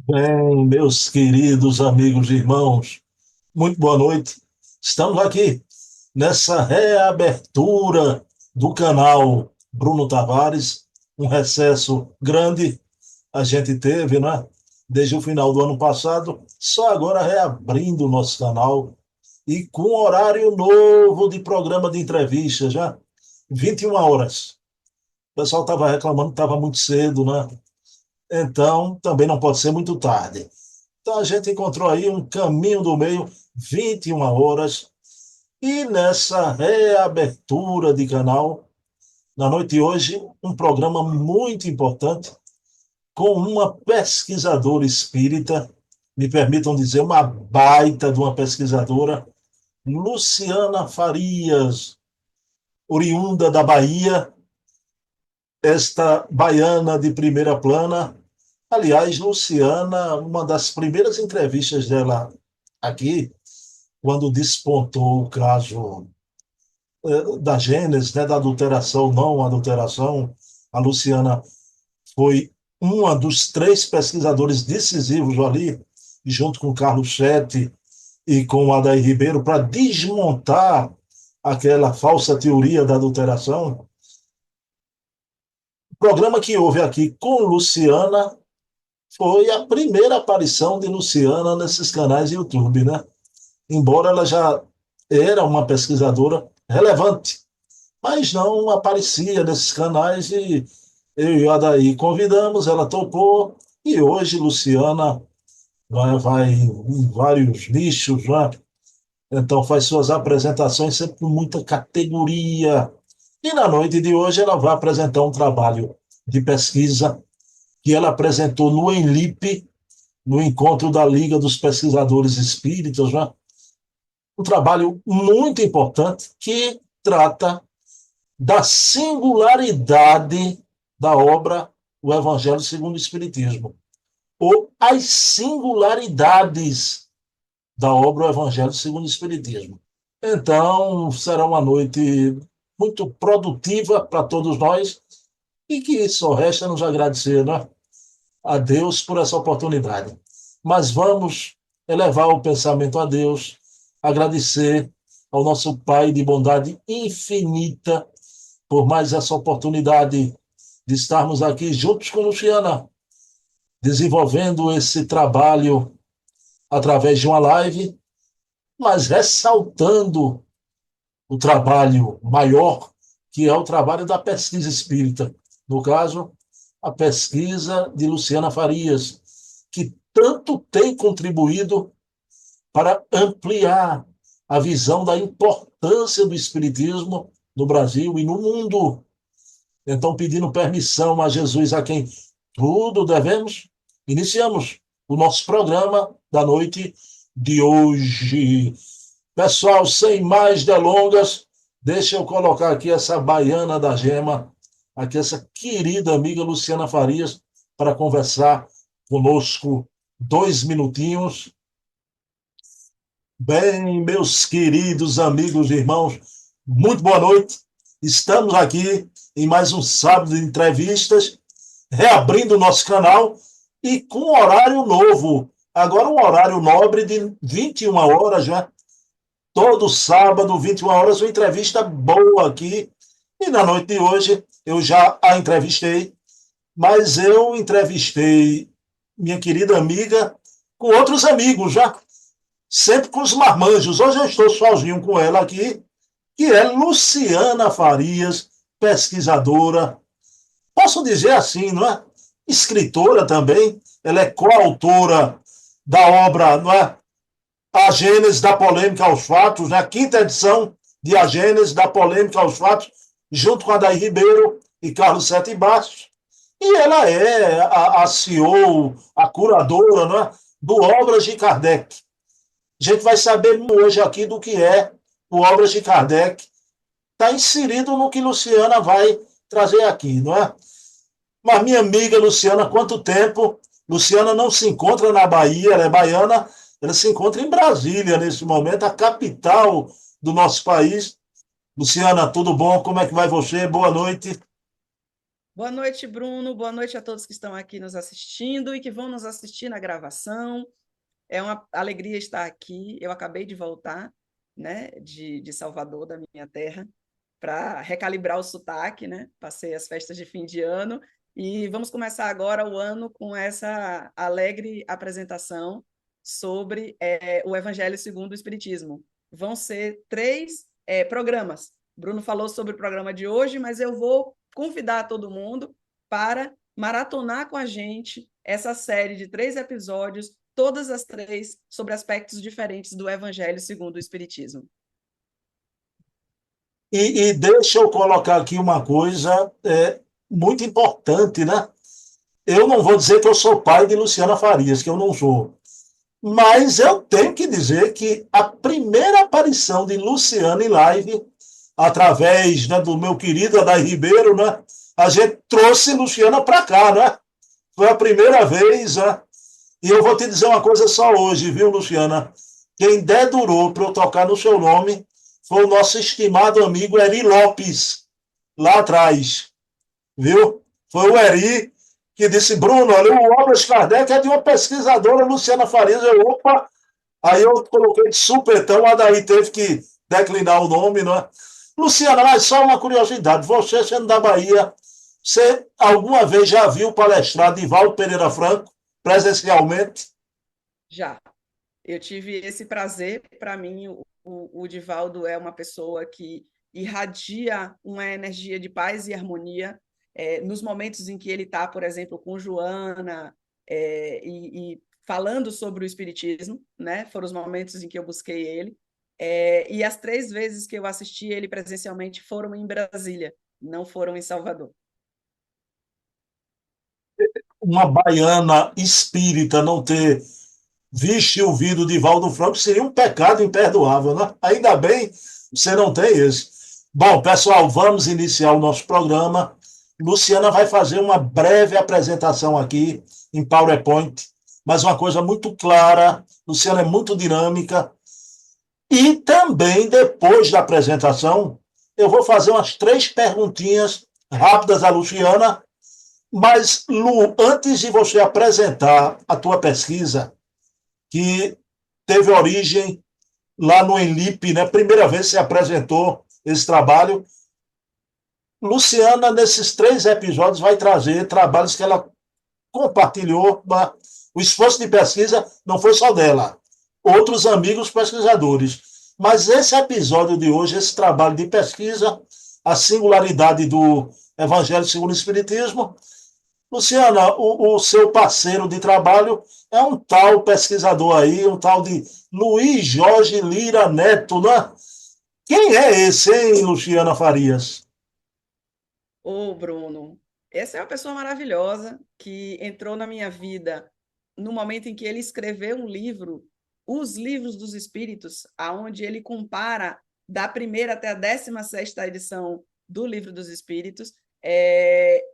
Bem, meus queridos amigos e irmãos, muito boa noite. Estamos aqui nessa reabertura do canal Bruno Tavares, um recesso grande a gente teve, né? Desde o final do ano passado, só agora reabrindo o nosso canal e com horário novo de programa de entrevistas, já 21 horas. O pessoal estava reclamando que estava muito cedo, né? Então, também não pode ser muito tarde. Então a gente encontrou aí um caminho do meio, 21 horas, e nessa reabertura de canal, na noite de hoje, um programa muito importante com uma pesquisadora espírita, me permitam dizer, uma baita de uma pesquisadora, Luciana Farias, oriunda da Bahia, esta baiana de primeira plana. Aliás, Luciana, uma das primeiras entrevistas dela aqui, quando despontou o caso da Gênesis, né, da adulteração, não adulteração, a Luciana foi uma dos três pesquisadores decisivos ali, junto com Carlos Chetti e com o Adair Ribeiro, para desmontar aquela falsa teoria da adulteração. O programa que houve aqui com Luciana foi a primeira aparição de Luciana nesses canais de YouTube, né? Embora ela já era uma pesquisadora relevante, mas não aparecia nesses canais e eu e a Adair convidamos, ela topou e hoje Luciana vai em vários nichos, né? Então faz suas apresentações sempre com muita categoria. E na noite de hoje ela vai apresentar um trabalho de pesquisa que ela apresentou no ENLIP, no encontro da Liga dos Pesquisadores Espíritas, né? Um trabalho muito importante que trata da singularidade da obra O Evangelho segundo o Espiritismo, ou as singularidades da obra O Evangelho segundo o Espiritismo. Então, será uma noite muito produtiva para todos nós e que só resta nos agradecer, né, a Deus por essa oportunidade. Mas vamos elevar o pensamento a Deus, agradecer ao nosso Pai de bondade infinita por mais essa oportunidade de estarmos aqui juntos com Luciana, desenvolvendo esse trabalho através de uma live, mas ressaltando o trabalho maior, que é o trabalho da pesquisa espírita. No caso, a pesquisa de Luciana Farias, que tanto tem contribuído para ampliar a visão da importância do espiritismo no Brasil e no mundo. Então, pedindo permissão a Jesus, a quem tudo devemos, iniciamos o nosso programa da noite de hoje. Pessoal, sem mais delongas, deixa eu colocar aqui essa baiana da gema, aqui essa querida amiga Luciana Farias, para conversar conosco 2 minutinhos. Bem, meus queridos amigos e irmãos, muito boa noite. Estamos aqui em mais um sábado de entrevistas, reabrindo o nosso canal e com um horário novo. Agora um horário nobre de 21 horas, já. Todo sábado, 21 horas, uma entrevista boa aqui. E na noite de hoje, eu já a entrevistei, mas eu entrevistei minha querida amiga com outros amigos, já sempre com os marmanjos. Hoje eu estou sozinho com ela aqui, que é Luciana Farias, pesquisadora. Posso dizer assim, não é? Escritora também. Ela é coautora da obra, não é? A Gênese da Polêmica aos Fatos, né? A quinta edição de A Gênese da Polêmica aos Fatos, junto com a Adair Ribeiro e Carlos Sete Bastos. E ela é a CEO, a curadora, não é? Do Obras de Kardec. A gente vai saber hoje aqui do que é o Obras de Kardec. Está inserido no que Luciana vai trazer aqui, não é? Mas minha amiga Luciana, quanto tempo? Luciana não se encontra na Bahia, ela é baiana, ela se encontra em Brasília nesse momento, a capital do nosso país. Luciana, tudo bom? Como é que vai você? Boa noite. Boa noite, Bruno. Boa noite a todos que estão aqui nos assistindo e que vão nos assistir na gravação. É uma alegria estar aqui. Eu acabei de voltar, né, de Salvador, da minha terra, para recalibrar o sotaque, né? Passei as festas de fim de ano e vamos começar agora o ano com essa alegre apresentação sobre o Evangelho segundo o Espiritismo. Vão ser três programas. Bruno falou sobre o programa de hoje, mas eu vou convidar todo mundo para maratonar com a gente essa série de 3 episódios, todas as três sobre aspectos diferentes do Evangelho segundo o Espiritismo. E deixa eu colocar aqui uma coisa muito importante, né? Eu não vou dizer que eu sou pai de Luciana Farias, que eu não sou. Mas eu tenho que dizer que a primeira aparição de Luciana em live, através, né, do meu querido Adair Ribeiro, né? A gente trouxe Luciana para cá, né? Foi a primeira vez, né? E eu vou te dizer uma coisa só hoje, viu, Luciana? Quem dedurou para eu tocar no seu nome foi o nosso estimado amigo Eri Lopes, lá atrás, viu? Foi o Eri que disse, Bruno, olha, o Obras Kardec é de uma pesquisadora, Luciana Farias. Eu, opa, aí eu coloquei de supetão, a daí teve que declinar o nome, não é? Luciana, mas só uma curiosidade, você sendo da Bahia, você alguma vez já viu palestrar Divaldo Pereira Franco presencialmente? Já. Eu tive esse prazer. Para mim, o Divaldo é uma pessoa que irradia uma energia de paz e harmonia nos momentos em que ele está, por exemplo, com Joana e falando sobre o Espiritismo, né? Foram os momentos em que eu busquei ele. E as 3 vezes que eu assisti ele presencialmente foram em Brasília, não foram em Salvador. Uma baiana espírita não ter visto e ouvido Divaldo Franco seria um pecado imperdoável, né? Ainda bem você não tem esse. Bom, pessoal, vamos iniciar o nosso programa. Luciana vai fazer uma breve apresentação aqui em PowerPoint, mas uma coisa muito clara. Luciana é muito dinâmica. E também, depois da apresentação, eu vou fazer umas 3 perguntinhas rápidas à Luciana. Mas, Lu, antes de você apresentar a tua pesquisa, que teve origem lá no Enlip, né? Primeira vez que você apresentou esse trabalho. Luciana, nesses 3 episódios, vai trazer trabalhos que ela compartilhou. O esforço de pesquisa não foi só dela, outros amigos pesquisadores. Mas esse episódio de hoje, esse trabalho de pesquisa, a singularidade do Evangelho segundo o Espiritismo. Luciana, o seu parceiro de trabalho é um tal pesquisador aí, um tal de Luiz Jorge Lira Neto, né? Quem é esse, hein, Luciana Farias? Ô, Bruno, essa é uma pessoa maravilhosa que entrou na minha vida no momento em que ele escreveu um livro, Os Livros dos Espíritos, aonde ele compara da primeira até a 16ª edição do Livro dos Espíritos,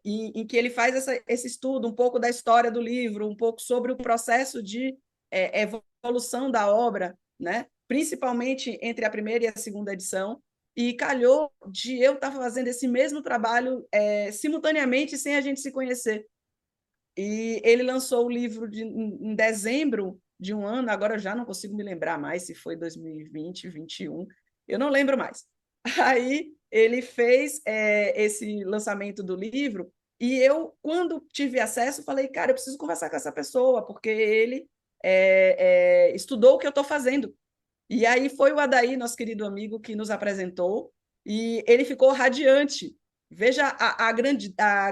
em que ele faz esse estudo, um pouco da história do livro, um pouco sobre o processo de evolução da obra, né? Principalmente entre a primeira e a segunda edição, e calhou de eu estar fazendo esse mesmo trabalho simultaneamente, sem a gente se conhecer. E ele lançou o livro em dezembro de um ano, agora eu já não consigo me lembrar mais se foi 2020, 2021, eu não lembro mais. Aí ele fez esse lançamento do livro, e eu, quando tive acesso, falei, cara, eu preciso conversar com essa pessoa, porque ele estudou o que eu estou fazendo. E aí foi o Adair, nosso querido amigo, que nos apresentou, e ele ficou radiante. Veja a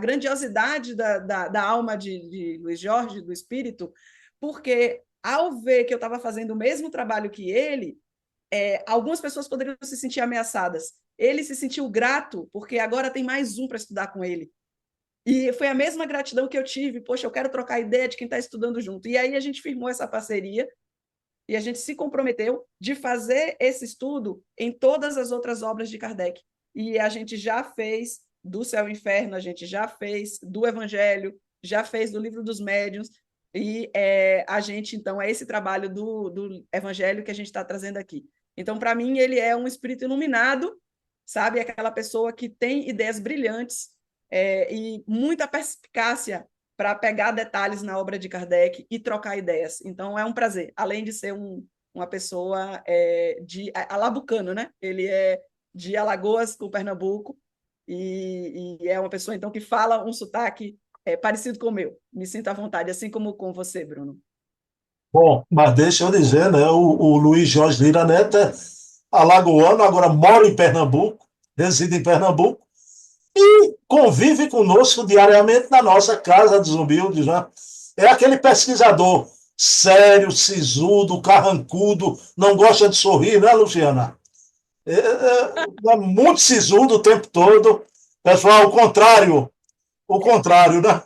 grandiosidade da alma de Luiz Jorge, do espírito, porque ao ver que eu estava fazendo o mesmo trabalho que ele, algumas pessoas poderiam se sentir ameaçadas. Ele se sentiu grato, porque agora tem mais um para estudar com ele. E foi a mesma gratidão que eu tive. Poxa, eu quero trocar ideia de quem está estudando junto. E aí a gente firmou essa parceria e a gente se comprometeu de fazer esse estudo em todas as outras obras de Kardec. E a gente já fez do Céu e Inferno, a gente já fez do Evangelho, já fez do Livro dos Médiuns, e a gente, então, é esse trabalho do Evangelho que a gente está trazendo aqui. Então, para mim, ele é um espírito iluminado, sabe? Aquela pessoa que tem ideias brilhantes, e muita perspicácia para pegar detalhes na obra de Kardec e trocar ideias. Então, é um prazer, além de ser uma pessoa de alabucano, né? Ele é de Alagoas, com Pernambuco, e é uma pessoa, então, que fala um sotaque parecido com o meu. Me sinto à vontade, assim como com você, Bruno. Bom, mas deixa eu dizer, né? O Luiz Jorge Lira Neto é alagoano, agora mora em Pernambuco, reside em Pernambuco, convive conosco diariamente na nossa casa dos humildes, né? É aquele pesquisador sério, sisudo, carrancudo, não gosta de sorrir, né, Luciana? É muito sisudo o tempo todo. Pessoal, o contrário, né?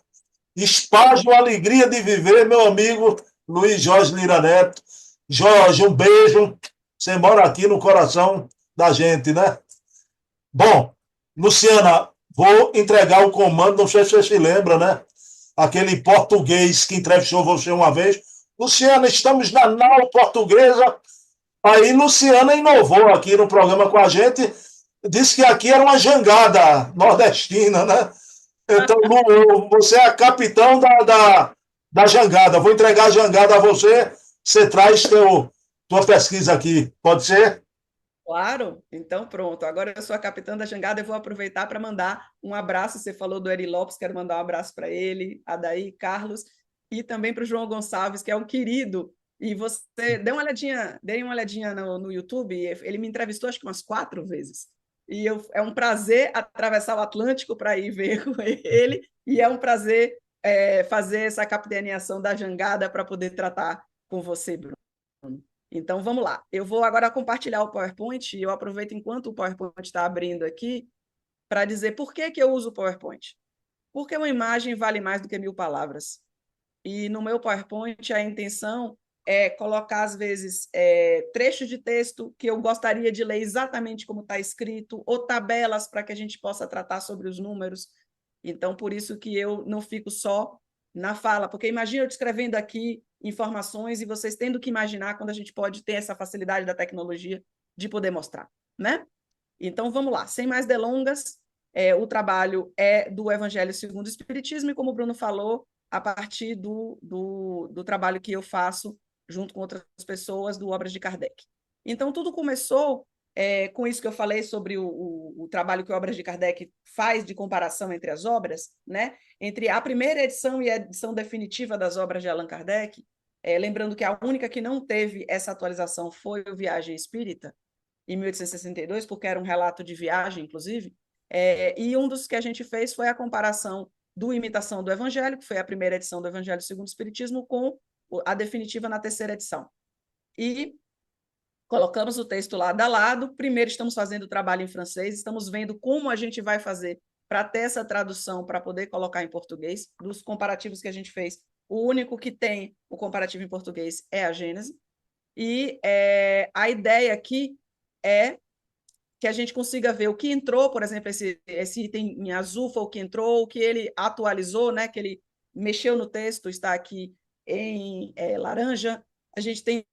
Estágio, alegria de viver, meu amigo Luiz Jorge Lira Neto. Jorge, um beijo. Você mora aqui no coração da gente, né? Bom, Luciana, vou entregar o comando, não sei se você se lembra, né? Aquele português que entrevistou você uma vez. Luciana, estamos na nau portuguesa. Aí Luciana inovou aqui no programa com a gente, disse que aqui era uma jangada nordestina, né? Então, Lu, você é a capitão da jangada. Vou entregar a jangada a você. Você traz tua pesquisa aqui. Pode ser? Claro, então pronto. Agora eu sou a capitã da jangada, eu vou aproveitar para mandar um abraço. Você falou do Eri Lopes, quero mandar um abraço para ele, a Daí, Carlos, e também para o João Gonçalves, que é um querido. E você dê uma olhadinha no YouTube, ele me entrevistou acho que umas 4 vezes. É um prazer atravessar o Atlântico para ir ver com ele, e é um prazer fazer essa capitaneação da jangada para poder tratar com você, Bruno. Então, vamos lá. Eu vou agora compartilhar o PowerPoint e eu aproveito enquanto o PowerPoint está abrindo aqui para dizer por que que eu uso o PowerPoint. Porque uma imagem vale mais do que 1.000 palavras. E no meu PowerPoint, a intenção é colocar, às vezes, trechos de texto que eu gostaria de ler exatamente como está escrito, ou tabelas para que a gente possa tratar sobre os números. Então, por isso que eu não fico só na fala, porque imagina eu descrevendo aqui informações e vocês tendo que imaginar quando a gente pode ter essa facilidade da tecnologia de poder mostrar, né? Então, vamos lá. Sem mais delongas, o trabalho é do Evangelho segundo o Espiritismo, e como o Bruno falou, a partir do trabalho que eu faço junto com outras pessoas do Obras de Kardec. Então, tudo começou com isso que eu falei sobre o trabalho que o Obras de Kardec faz de comparação entre as obras, né? Entre a primeira edição e a edição definitiva das obras de Allan Kardec, lembrando que a única que não teve essa atualização foi o Viagem Espírita, em 1862, porque era um relato de viagem, inclusive, e um dos que a gente fez foi a comparação do Imitação do Evangelho, que foi a primeira edição do Evangelho segundo o Espiritismo, com a definitiva na terceira edição. E colocamos o texto lado a lado. Primeiro, estamos fazendo o trabalho em francês, estamos vendo como a gente vai fazer para ter essa tradução, para poder colocar em português. Dos comparativos que a gente fez, o único que tem o comparativo em português é a Gênese. E a ideia aqui é que a gente consiga ver o que entrou, por exemplo, esse item em azul foi o que entrou, o que ele atualizou, né, que ele mexeu no texto, está aqui em laranja. A gente tem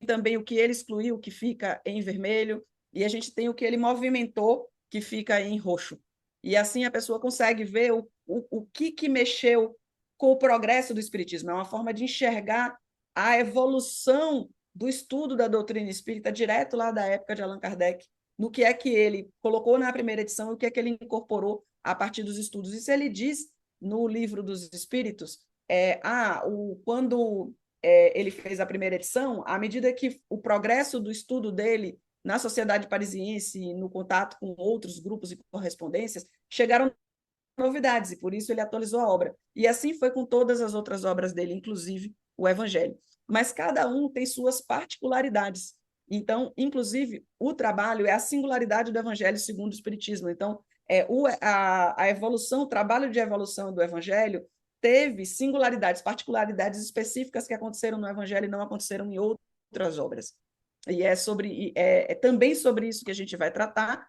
também o que ele excluiu, que fica em vermelho, e a gente tem o que ele movimentou, que fica em roxo. E assim a pessoa consegue ver o que mexeu com o progresso do Espiritismo. É uma forma de enxergar a evolução do estudo da doutrina espírita direto lá da época de Allan Kardec, no que é que ele colocou na primeira edição e o que é que ele incorporou a partir dos estudos. Isso ele diz no Livro dos Espíritos, quando ele fez a primeira edição, à medida que o progresso do estudo dele na sociedade parisiense, no contato com outros grupos e correspondências, chegaram novidades, e por isso ele atualizou a obra. E assim foi com todas as outras obras dele, inclusive o Evangelho. Mas cada um tem suas particularidades. Então, inclusive, o trabalho é a singularidade do Evangelho segundo o Espiritismo. Então, a evolução, o trabalho de evolução do Evangelho teve singularidades, particularidades específicas que aconteceram no Evangelho e não aconteceram em outras obras. E é também sobre isso que a gente vai tratar.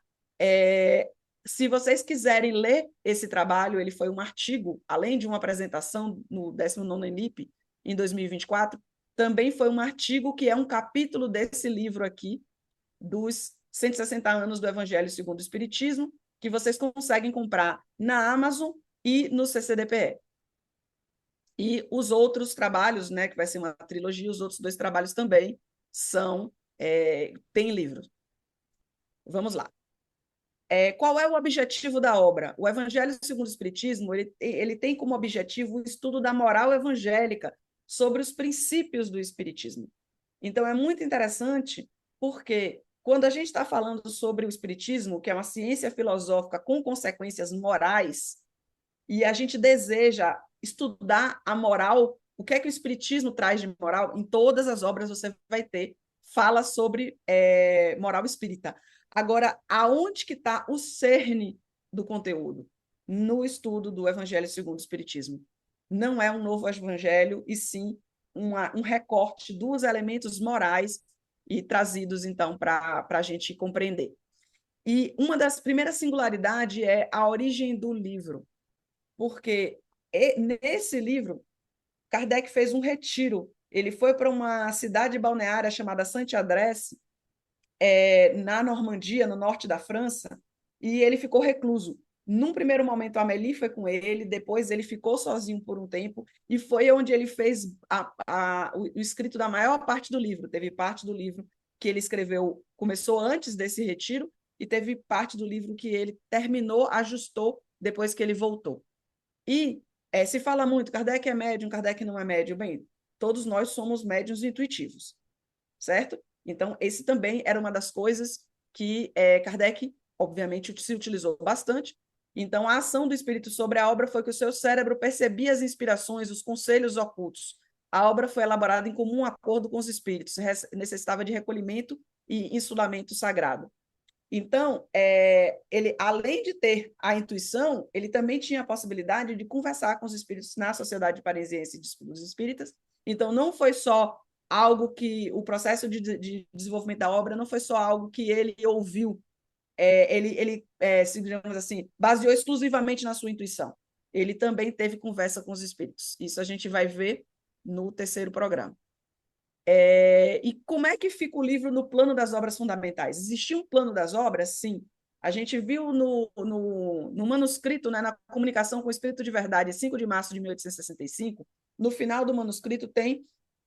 Se vocês quiserem ler esse trabalho, ele foi um artigo, além de uma apresentação no 19º ENIP, em 2024, também foi um artigo que é um capítulo desse livro aqui, dos 160 anos do Evangelho segundo o Espiritismo, que vocês conseguem comprar na Amazon e no CCDPE. E os outros trabalhos, né, que vai ser uma trilogia, os outros 2 trabalhos também são tem livros. Vamos lá. Qual é o objetivo da obra? O Evangelho segundo o Espiritismo, ele tem como objetivo o estudo da moral evangélica sobre os princípios do Espiritismo. Então, é muito interessante porque quando a gente está falando sobre o Espiritismo, que é uma ciência filosófica com consequências morais, e a gente deseja estudar a moral, o que é que o Espiritismo traz de moral, em todas as obras você vai ter, fala sobre moral espírita. Agora, aonde que está o cerne do conteúdo? No estudo do Evangelho segundo o Espiritismo. Não é um novo evangelho, e sim um recorte dos elementos morais e trazidos, então, para a gente compreender. E uma das primeiras singularidades é a origem do livro, porque nesse livro, Kardec fez um retiro. Ele foi para uma cidade balneária chamada Saint-Adresse, na Normandia, no norte da França, e ele ficou recluso. Num primeiro momento, a Amélie foi com ele, depois ele ficou sozinho por um tempo, e foi onde ele fez o escrito da maior parte do livro. Teve parte do livro que ele escreveu, começou antes desse retiro, e teve parte do livro que ele terminou, ajustou, depois que ele voltou. E se fala muito, Kardec é médium, Kardec não é médium. Bem, todos nós somos médiuns intuitivos, certo? Então, esse também era uma das coisas que Kardec, obviamente, se utilizou bastante. Então, a ação do espírito sobre a obra foi que o seu cérebro percebia as inspirações, os conselhos ocultos. A obra foi elaborada em comum acordo com os espíritos, necessitava de recolhimento e insulamento sagrado. Então, ele, além de ter a intuição, ele também tinha a possibilidade de conversar com os espíritos na Sociedade Parisiense dos Espíritas. Então, não foi só algo que o processo de desenvolvimento da obra não foi só algo que ele ouviu, ele digamos assim, baseou exclusivamente na sua intuição. Ele também teve conversa com os espíritos. Isso a gente vai ver no terceiro programa. E como é que fica o livro no plano das obras fundamentais? Existia um plano das obras? Sim. A gente viu no manuscrito, né, na comunicação com o Espírito de Verdade, 5 de março de 1865, no final do manuscrito tem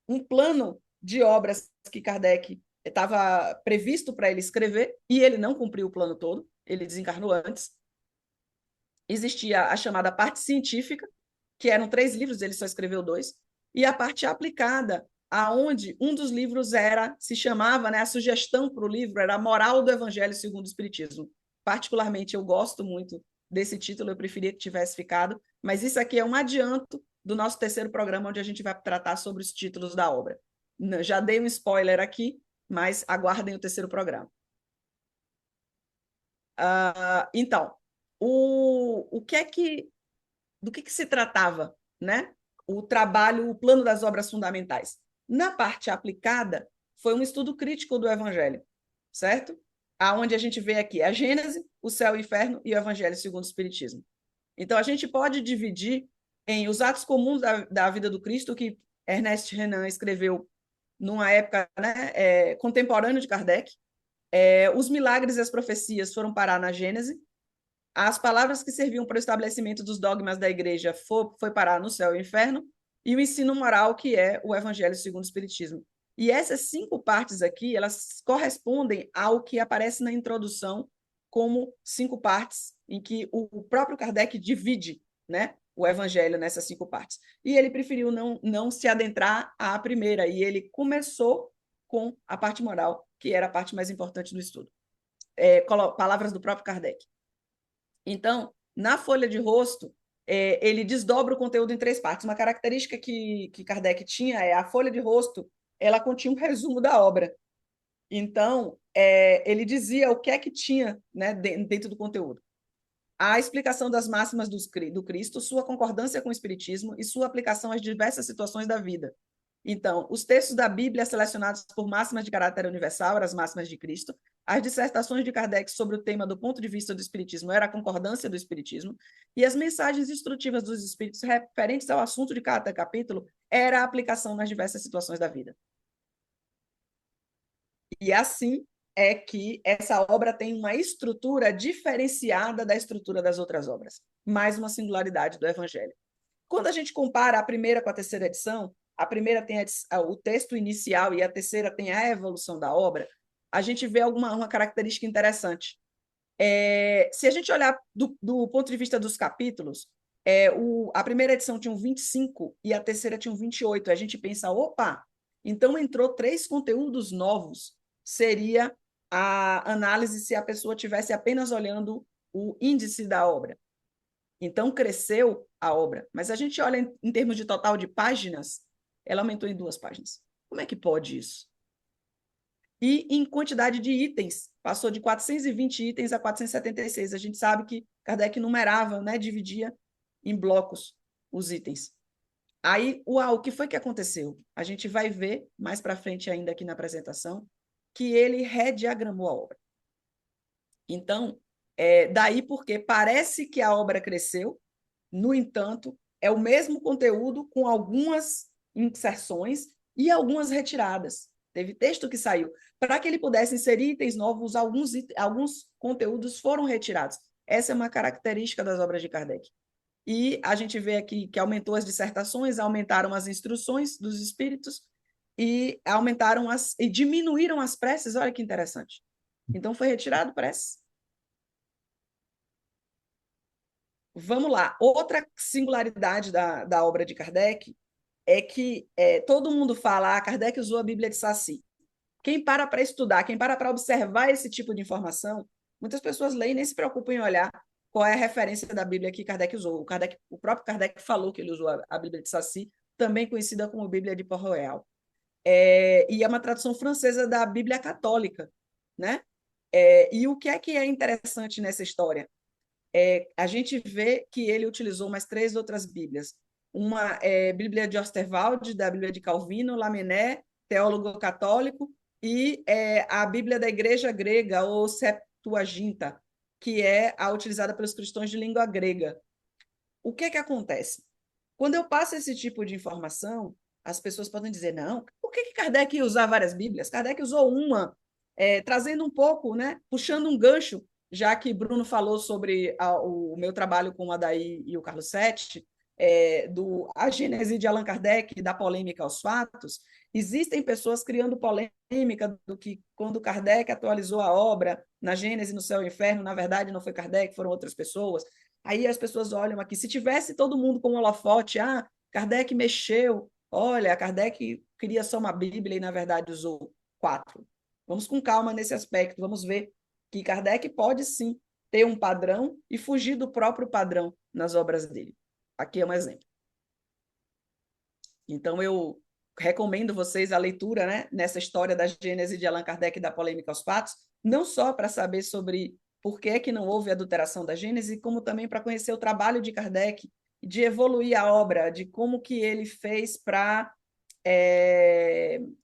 um plano de obras que Kardec estava previsto para ele escrever, e ele não cumpriu o plano todo, ele desencarnou antes. Existia a chamada parte científica, que eram 3 livros, ele só escreveu 2, e a parte aplicada, aonde um dos livros se chamava, né, a sugestão para o livro era a Moral do Evangelho segundo o Espiritismo. Particularmente, eu gosto muito desse título, eu preferia que tivesse ficado, mas isso aqui é um adianto do nosso terceiro programa, onde a gente vai tratar sobre os títulos da obra. Já dei um spoiler aqui, mas aguardem o terceiro programa. Então, do que se tratava, né? O trabalho, o plano das obras fundamentais. Na parte aplicada, foi um estudo crítico do Evangelho, certo? Aonde a gente vê aqui a Gênese, o céu e o inferno e o Evangelho segundo o Espiritismo. Então, a gente pode dividir em os atos comuns da vida do Cristo, que Ernest Renan escreveu numa época, né, contemporânea de Kardec. Os milagres e as profecias foram parar na Gênese. As palavras que serviam para o estabelecimento dos dogmas da igreja foi parar no céu e inferno, e o ensino moral, que é o Evangelho segundo o Espiritismo. E essas 5 partes aqui, elas correspondem ao que aparece na introdução como 5 partes, em que o próprio Kardec divide, né, o Evangelho nessas 5 partes. E ele preferiu não se adentrar à primeira, e ele começou com a parte moral, que era a parte mais importante do estudo. Palavras do próprio Kardec. Então, na folha de rosto, ele desdobra o conteúdo em 3 partes. Uma característica que Kardec tinha é a folha de rosto, ela continha um resumo da obra. Então, ele dizia o que é que tinha, né, dentro do conteúdo. A explicação das máximas do Cristo, sua concordância com o Espiritismo e sua aplicação às diversas situações da vida. Então, os textos da Bíblia selecionados por máximas de caráter universal, eram as máximas de Cristo. As dissertações de Kardec sobre o tema do ponto de vista do Espiritismo era a concordância do Espiritismo. E as mensagens instrutivas dos Espíritos referentes ao assunto de cada capítulo era a aplicação nas diversas situações da vida. E assim, é que essa obra tem uma estrutura diferenciada da estrutura das outras obras. Mais uma singularidade do Evangelho. Quando a gente compara a primeira com a terceira edição, a primeira tem o texto inicial e a terceira tem a evolução da obra, a gente vê uma característica interessante. Se a gente olhar do ponto de vista dos capítulos, a primeira edição tinha um 25 e a terceira tinha um 28. A gente pensa, opa, então entrou 3 conteúdos novos. Seria a análise se a pessoa tivesse apenas olhando o índice da obra. Então, cresceu a obra. Mas a gente olha em termos de total de páginas, ela aumentou em 2 páginas. Como é que pode isso? E em quantidade de itens, passou de 420 itens a 476. A gente sabe que Kardec numerava, né, dividia em blocos os itens. Aí, o que foi que aconteceu? A gente vai ver mais para frente ainda aqui na apresentação que ele rediagramou a obra. Então, daí porque parece que a obra cresceu, no entanto, é o mesmo conteúdo com algumas inserções e algumas retiradas. Teve texto que saiu. Para que ele pudesse inserir itens novos, alguns conteúdos foram retirados. Essa é uma característica das obras de Kardec. E a gente vê aqui que aumentou as dissertações, aumentaram as instruções dos espíritos e diminuíram as preces. Olha que interessante. Então foi retirado preces. Vamos lá. Outra singularidade da obra de Kardec é que todo mundo fala, Kardec usou a Bíblia de Saci. Quem para estudar, quem para observar esse tipo de informação, muitas pessoas leem e nem se preocupam em olhar qual é a referência da Bíblia que Kardec usou. O próprio Kardec falou que ele usou a Bíblia de Saci, também conhecida como Bíblia de Port-Royal. E é uma tradução francesa da Bíblia Católica, né? E o que é interessante nessa história? A gente vê que ele utilizou mais 3 outras Bíblias. Uma Bíblia de Osterwald, da Bíblia de Calvino, Lamennais, teólogo católico, e a Bíblia da Igreja Grega, ou Septuaginta, que é a utilizada pelos cristãos de língua grega. O que acontece? Quando eu passo esse tipo de informação, as pessoas podem dizer, não, por que Kardec ia usar várias Bíblias? Kardec usou uma, trazendo um pouco, né, puxando um gancho, já que Bruno falou sobre o meu trabalho com o Adair e o Carlos Sete, a Gênese de Allan Kardec, da polêmica aos fatos, existem pessoas criando polêmica do que quando Kardec atualizou a obra na Gênese, no Céu e Inferno, na verdade não foi Kardec, foram outras pessoas. Aí as pessoas olham aqui, se tivesse todo mundo com um holofote, Kardec mexeu, olha, Kardec queria só uma Bíblia e na verdade usou 4. Vamos com calma nesse aspecto, vamos ver que Kardec pode sim ter um padrão e fugir do próprio padrão nas obras dele. Aqui é um exemplo. Então, eu recomendo vocês a leitura, né, nessa história da Gênese de Allan Kardec e da polêmica aos fatos, não só para saber sobre por que não houve adulteração da Gênese, como também para conhecer o trabalho de Kardec, de evoluir a obra, de como que ele fez para,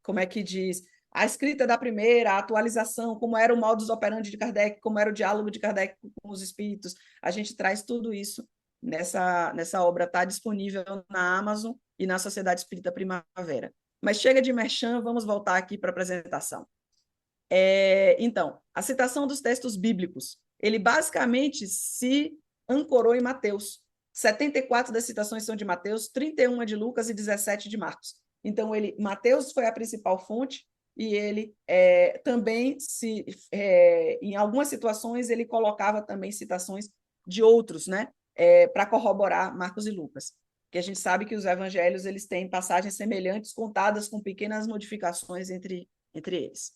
como é que diz, a escrita da primeira, a atualização, como era o modus operandi de Kardec, como era o diálogo de Kardec com os espíritos. A gente traz tudo isso nessa obra, está disponível na Amazon e na Sociedade Espírita Primavera. Mas chega de merchan, vamos voltar aqui para a apresentação. Então, a citação dos textos bíblicos, ele basicamente se ancorou em Mateus. 74 das citações são de Mateus, 31 de Lucas e 17 de Marcos. Então, Mateus foi a principal fonte e ele também, em algumas situações, ele colocava também citações de outros, né, para corroborar Marcos e Lucas. Porque a gente sabe que os evangelhos eles têm passagens semelhantes, contadas com pequenas modificações entre eles.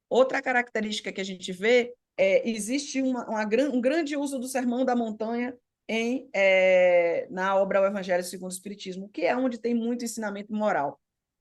Outra característica que a gente vê existe um grande uso do Sermão da Montanha na obra O Evangelho segundo o Espiritismo, que é onde tem muito ensinamento moral.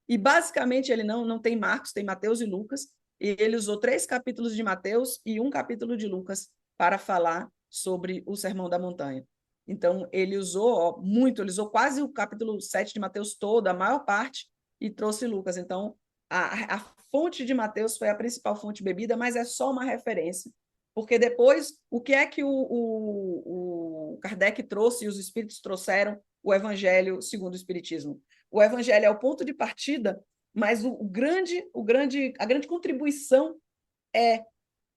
E, basicamente, ele não tem Marcos, tem Mateus e Lucas, e ele usou 3 capítulos de Mateus e 1 capítulo de Lucas para falar sobre o Sermão da Montanha. Então, ele usou muito, ele usou quase o capítulo 7 de Mateus todo, a maior parte, e trouxe Lucas. Então, a fonte de Mateus foi a principal fonte bebida, mas é só uma referência, porque depois, o que é que o Kardec trouxe e os espíritos trouxeram o Evangelho segundo o Espiritismo? O Evangelho é o ponto de partida mas a grande contribuição é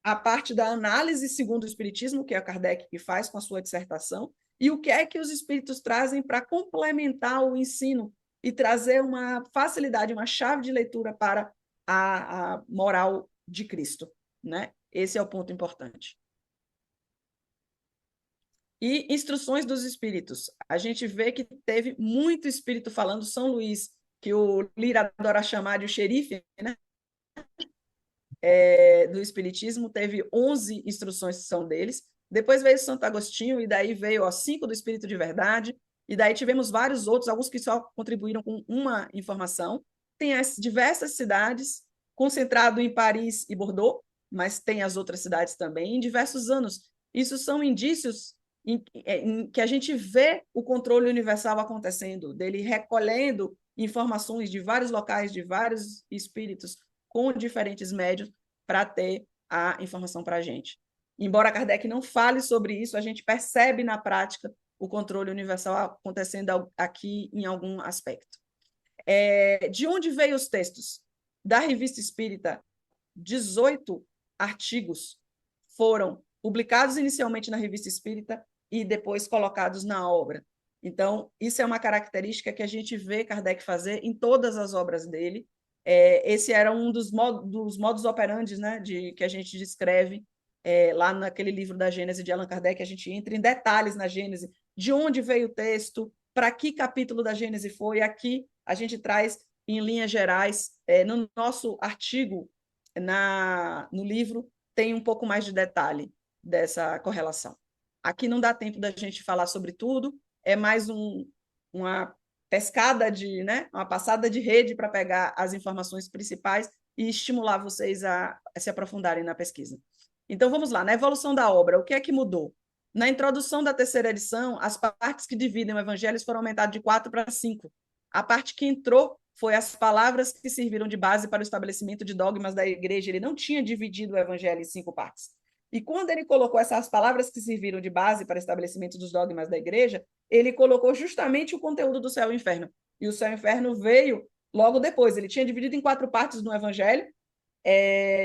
a parte da análise segundo o Espiritismo, que é Kardec que faz com a sua dissertação, e o que é que os espíritos trazem para complementar o ensino e trazer uma facilidade, uma chave de leitura para a moral de Cristo, né? Esse é o ponto importante. E instruções dos espíritos. A gente vê que teve muito espírito falando. São Luís, que o Lira adora chamar de o xerife, né? Do Espiritismo, teve 11 instruções que são deles. Depois veio Santo Agostinho, e daí veio 5 do Espírito de Verdade, e daí tivemos vários outros, alguns que só contribuíram com uma informação. Tem as diversas cidades, concentrado em Paris e Bordeaux, mas tem as outras cidades também, em diversos anos. Isso são indícios em que a gente vê o controle universal acontecendo, dele recolhendo informações de vários locais, de vários espíritos, com diferentes médios, para ter a informação para a gente. Embora Kardec não fale sobre isso, a gente percebe na prática o controle universal acontecendo aqui em algum aspecto. De onde veio os textos? Da Revista Espírita, 18 artigos foram publicados inicialmente na Revista Espírita e depois colocados na obra. Então, isso é uma característica que a gente vê Kardec fazer em todas as obras dele. Esse era um dos modus operandi, né, que a gente descreve lá naquele livro da Gênese de Allan Kardec. A gente entra em detalhes na Gênese, de onde veio o texto, para que capítulo da Gênese foi. Aqui a gente traz, em linhas gerais, no nosso artigo, no livro, tem um pouco mais de detalhe dessa correlação. Aqui não dá tempo da gente falar sobre tudo, é mais uma pescada né, uma passada de rede para pegar as informações principais e estimular vocês a se aprofundarem na pesquisa. Então, vamos lá, na evolução da obra, o que é que mudou? Na introdução da terceira edição, as partes que dividem o evangelho foram aumentadas de 4 para 5. A parte que entrou foi as palavras que serviram de base para o estabelecimento de dogmas da igreja. Ele não tinha dividido o evangelho em 5 partes. E quando ele colocou essas palavras que serviram de base para o estabelecimento dos dogmas da igreja, ele colocou justamente o conteúdo do céu e inferno. E o céu e inferno veio logo depois. Ele tinha dividido em 4 partes no evangelho.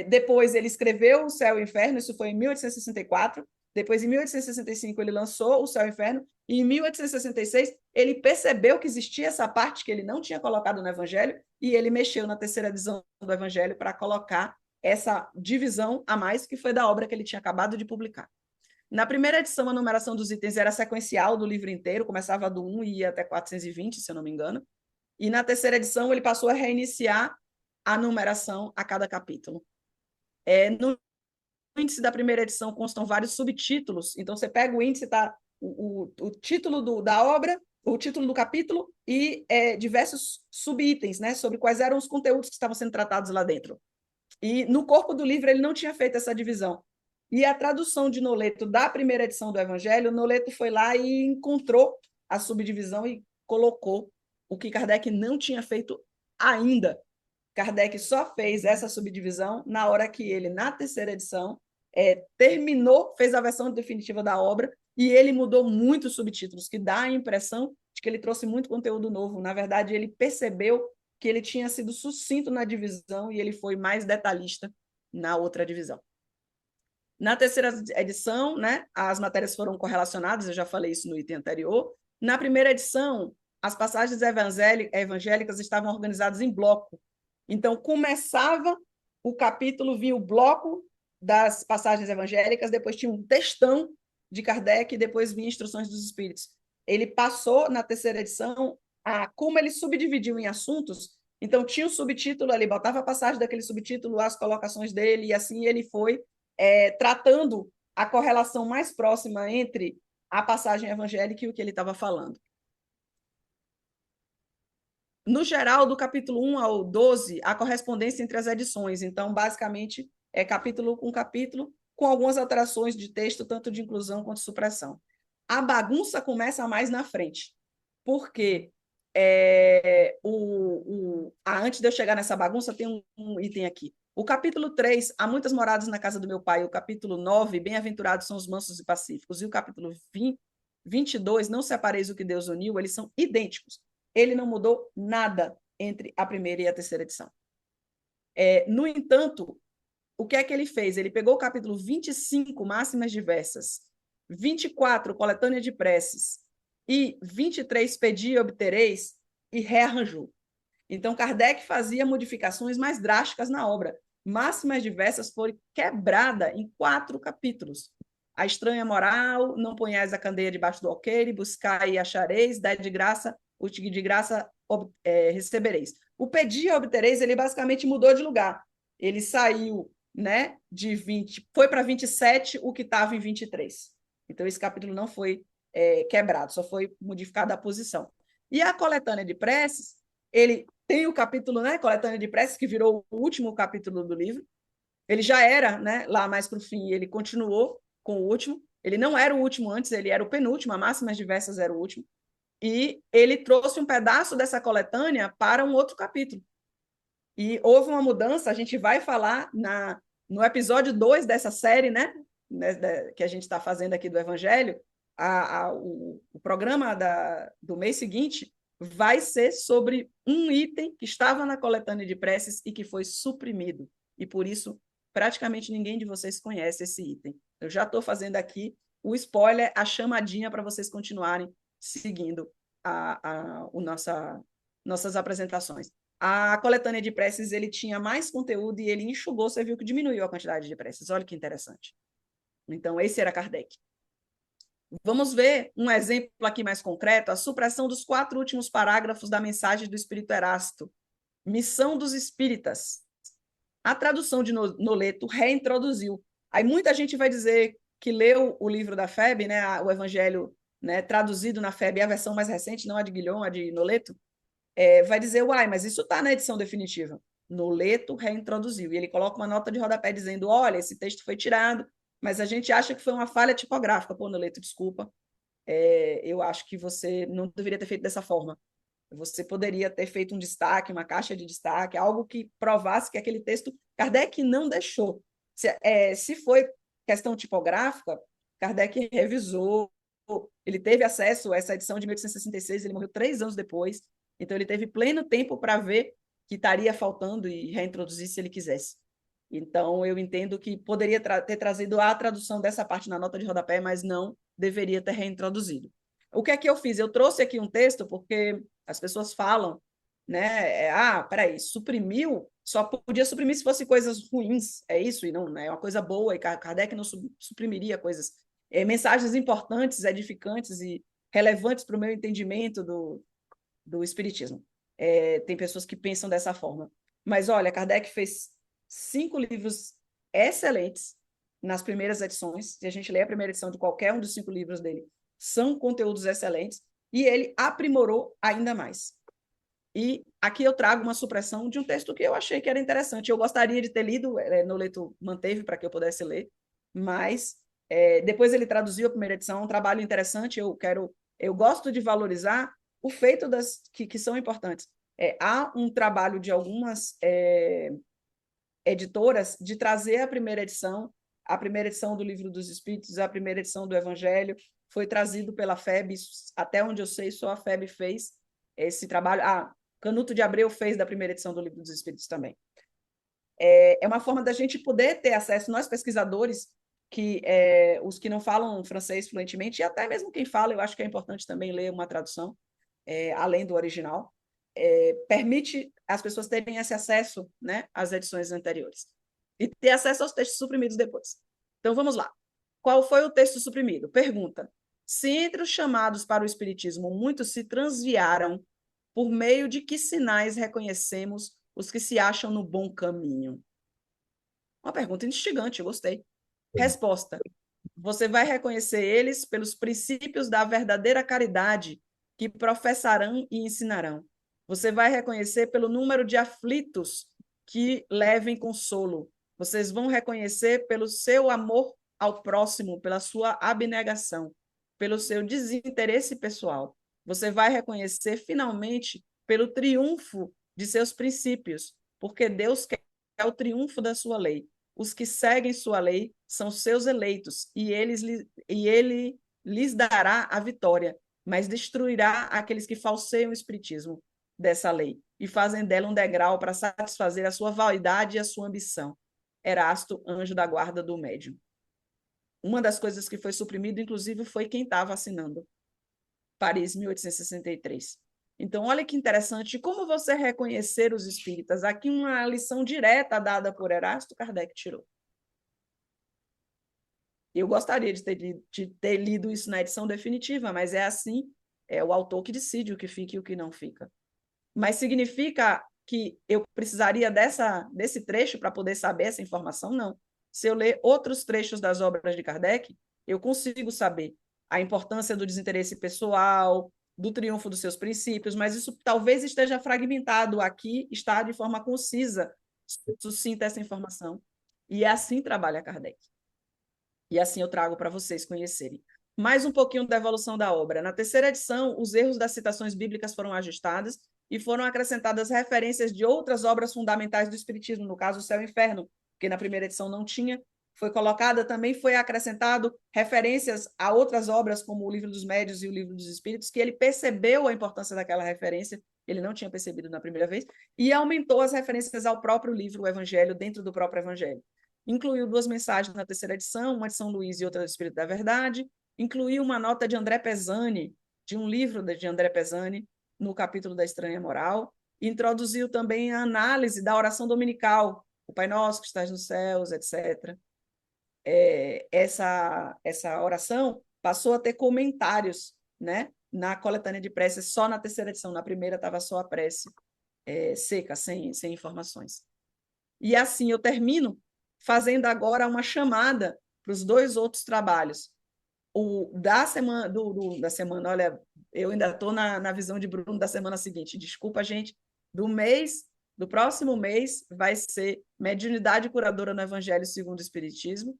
Depois ele escreveu o céu e o inferno, isso foi em 1864. Depois, em 1865, ele lançou o Céu e o Inferno, e em 1866 ele percebeu que existia essa parte que ele não tinha colocado no Evangelho, e ele mexeu na terceira edição do Evangelho para colocar essa divisão a mais, que foi da obra que ele tinha acabado de publicar. Na primeira edição, a numeração dos itens era sequencial do livro inteiro, começava do 1 e ia até 420, se eu não me engano. E na terceira edição, ele passou a reiniciar a numeração a cada capítulo. No índice da primeira edição constam vários subtítulos, então você pega o índice, tá o título da obra, o título do capítulo e diversos subitens, né, sobre quais eram os conteúdos que estavam sendo tratados lá dentro. E no corpo do livro ele não tinha feito essa divisão. E a tradução de Noleto da primeira edição do Evangelho, Noleto foi lá e encontrou a subdivisão e colocou o que Kardec não tinha feito ainda. Kardec só fez essa subdivisão na hora que ele, na terceira edição, terminou, fez a versão definitiva da obra, e ele mudou muitos subtítulos, que dá a impressão de que ele trouxe muito conteúdo novo. Na verdade, ele percebeu que ele tinha sido sucinto na divisão e ele foi mais detalhista na outra divisão. Na terceira edição, né, as matérias foram correlacionadas, eu já falei isso no item anterior. Na primeira edição, as passagens evangélicas estavam organizadas em bloco. Então, começava o capítulo, vinha o bloco das passagens evangélicas, depois tinha um textão de Kardec, e depois vinha instruções dos espíritos. Ele passou, na terceira edição, como ele subdividiu em assuntos, então tinha um subtítulo ali, botava a passagem daquele subtítulo, as colocações dele, e assim ele foi tratando a correlação mais próxima entre a passagem evangélica e o que ele estava falando. No geral, do capítulo 1 ao 12, a correspondência entre as edições. Então, basicamente, é capítulo, com algumas alterações de texto, tanto de inclusão quanto de supressão. A bagunça começa mais na frente, porque antes de eu chegar nessa bagunça, tem um item aqui. O capítulo 3, há muitas moradas na casa do meu pai. O capítulo 9, bem-aventurados são os mansos e pacíficos. E o capítulo 22, não separeis o que Deus uniu, eles são idênticos. Ele não mudou nada. entre a primeira e a terceira edição. No entanto, o que é que ele fez? Ele pegou o capítulo 25, Máximas Diversas, 24, Coletânea de Preces, e 23, Pedi e Obtereis, e rearranjou. Então, Kardec fazia modificações mais drásticas na obra. Máximas Diversas foi quebrada em 4 capítulos. A estranha moral, não ponhais a candeia debaixo do alqueire, buscai e achareis, dai de graça, o que de graça recebereis. O pedir e obtereis, ele basicamente mudou de lugar. Ele saiu, né, de 20, foi para 27 o que estava em 23. Então, esse capítulo não foi quebrado, só foi modificada a posição. E a coletânea de preces, ele tem o capítulo, né, Coletânea de Preces, que virou o último capítulo do livro. Ele já era, né, lá mais para o fim, ele continuou com o último. Ele não era o último antes, ele era o penúltimo, a Máximas Diversas era o último. E ele trouxe um pedaço dessa coletânea para um outro capítulo. E houve uma mudança, a gente vai falar no episódio 2 dessa série, né, que a gente está fazendo aqui do Evangelho, o programa do mês seguinte vai ser sobre um item que estava na coletânea de preces e que foi suprimido. E por isso, praticamente ninguém de vocês conhece esse item. Eu já estou fazendo aqui o spoiler, a chamadinha para vocês continuarem seguindo nossas apresentações. A coletânea de preces, ele tinha mais conteúdo e ele enxugou, você viu que diminuiu a quantidade de preces. Olha que interessante. Então, esse era Kardec. Vamos ver um exemplo aqui mais concreto, a supressão dos 4 últimos parágrafos da mensagem do Espírito Erasto. Missão dos Espíritas. A tradução de Noleto reintroduziu. Aí muita gente vai dizer que leu o livro da FEB, né, o Evangelho, né, traduzido na FEB, a versão mais recente, não a de Guilhom, a de Noleto, vai dizer, uai, mas isso está na edição definitiva. Noleto reintroduziu. E ele coloca uma nota de rodapé dizendo, olha, esse texto foi tirado, mas a gente acha que foi uma falha tipográfica. Pô, Noleto, desculpa, eu acho que você não deveria ter feito dessa forma. Você poderia ter feito um destaque, uma caixa de destaque, algo que provasse que aquele texto Kardec não deixou. Se foi questão tipográfica, Kardec revisou, ele teve acesso a essa edição de 1866, ele morreu 3 anos depois, então ele teve pleno tempo para ver que estaria faltando e reintroduzir se ele quisesse. Então, eu entendo que poderia ter trazido a tradução dessa parte na nota de rodapé, mas não deveria ter reintroduzido. O que é que eu fiz? Eu trouxe aqui um texto porque as pessoas falam, né? Peraí, suprimiu, só podia suprimir se fosse coisas ruins, é isso? E não, né? É uma coisa boa, e Kardec não suprimiria coisas, mensagens importantes, edificantes e relevantes para o meu entendimento do Espiritismo. Tem pessoas que pensam dessa forma. Mas, olha, Kardec fez 5 livros excelentes nas primeiras edições. Se a gente lê a primeira edição de qualquer um dos 5 livros dele, são conteúdos excelentes. E ele aprimorou ainda mais. E aqui eu trago uma supressão de um texto que eu achei que era interessante. Eu gostaria de ter lido, Noleto manteve para que eu pudesse ler, mas depois ele traduziu a primeira edição, um trabalho interessante. Eu gosto de valorizar o feito que são importantes. Há um trabalho de algumas editoras de trazer a primeira edição do Livro dos Espíritos, a primeira edição do Evangelho, foi trazido pela FEB, até onde eu sei, só a FEB fez esse trabalho. Canuto de Abreu fez da primeira edição do Livro dos Espíritos também. É uma forma da gente poder ter acesso, nós pesquisadores, os que não falam francês fluentemente, e até mesmo quem fala, eu acho que é importante também ler uma tradução, além do original, permite as pessoas terem esse acesso, né, às edições anteriores e ter acesso aos textos suprimidos depois. Então, vamos lá. Qual foi o texto suprimido? Pergunta. Se entre os chamados para o Espiritismo muitos se transviaram, por meio de que sinais reconhecemos os que se acham no bom caminho? Uma pergunta instigante, eu gostei. Resposta. Você vai reconhecer eles pelos princípios da verdadeira caridade que professarão e ensinarão. Você vai reconhecer pelo número de aflitos que levem consolo. Vocês vão reconhecer pelo seu amor ao próximo, pela sua abnegação, pelo seu desinteresse pessoal. Você vai reconhecer, finalmente, pelo triunfo de seus princípios, porque Deus quer o triunfo da sua lei. Os que seguem sua lei são seus eleitos, e ele lhes dará a vitória, mas destruirá aqueles que falseiam o espiritismo dessa lei. e fazem dela um degrau para satisfazer a sua vaidade e a sua ambição. Erasto, anjo da guarda do médium. Uma das coisas que foi suprimido, inclusive, foi quem estava assinando. Paris, 1863. Então, olha que interessante, como você reconhecer os espíritas. Aqui uma lição direta dada por Erasto, Kardec tirou. Eu gostaria de ter lido isso na edição definitiva, mas é assim, é o autor que decide o que fica e o que não fica. Mas significa que eu precisaria desse trecho para poder saber essa informação? Não. Se eu ler outros trechos das obras de Kardec, eu consigo saber a importância do desinteresse pessoal, do triunfo dos seus princípios, mas isso talvez esteja fragmentado aqui, está de forma concisa, sucinta essa informação. E assim trabalha Kardec. E assim eu trago para vocês conhecerem. Mais um pouquinho da evolução da obra. Na terceira edição, os erros das citações bíblicas foram ajustados e foram acrescentadas referências de outras obras fundamentais do Espiritismo, no caso, o Céu e o Inferno, que na primeira edição não tinha. Foi colocada também, foi acrescentado referências a outras obras, como o Livro dos Médiuns e o Livro dos Espíritos, que ele percebeu a importância daquela referência, ele não tinha percebido na primeira vez, e aumentou as referências ao próprio livro, o Evangelho, dentro do próprio Evangelho. Incluiu 2 mensagens na terceira edição, uma de São Luís e outra do Espírito da Verdade, incluiu uma nota de André Pesani, de um livro de André Pesani, no capítulo da Estranha Moral, e introduziu também a análise da oração dominical, o Pai Nosso que estás nos céus, etc. Essa oração passou a ter comentários, né, na coletânea de preces, só na terceira edição. Na primeira estava só a prece seca, sem informações. E assim eu termino fazendo agora uma chamada para os 2 outros trabalhos. O da semana, da semana, olha, eu ainda estou na visão de Bruno da semana seguinte. Desculpa, gente. Do próximo mês, vai ser Mediunidade Curadora no Evangelho segundo o Espiritismo.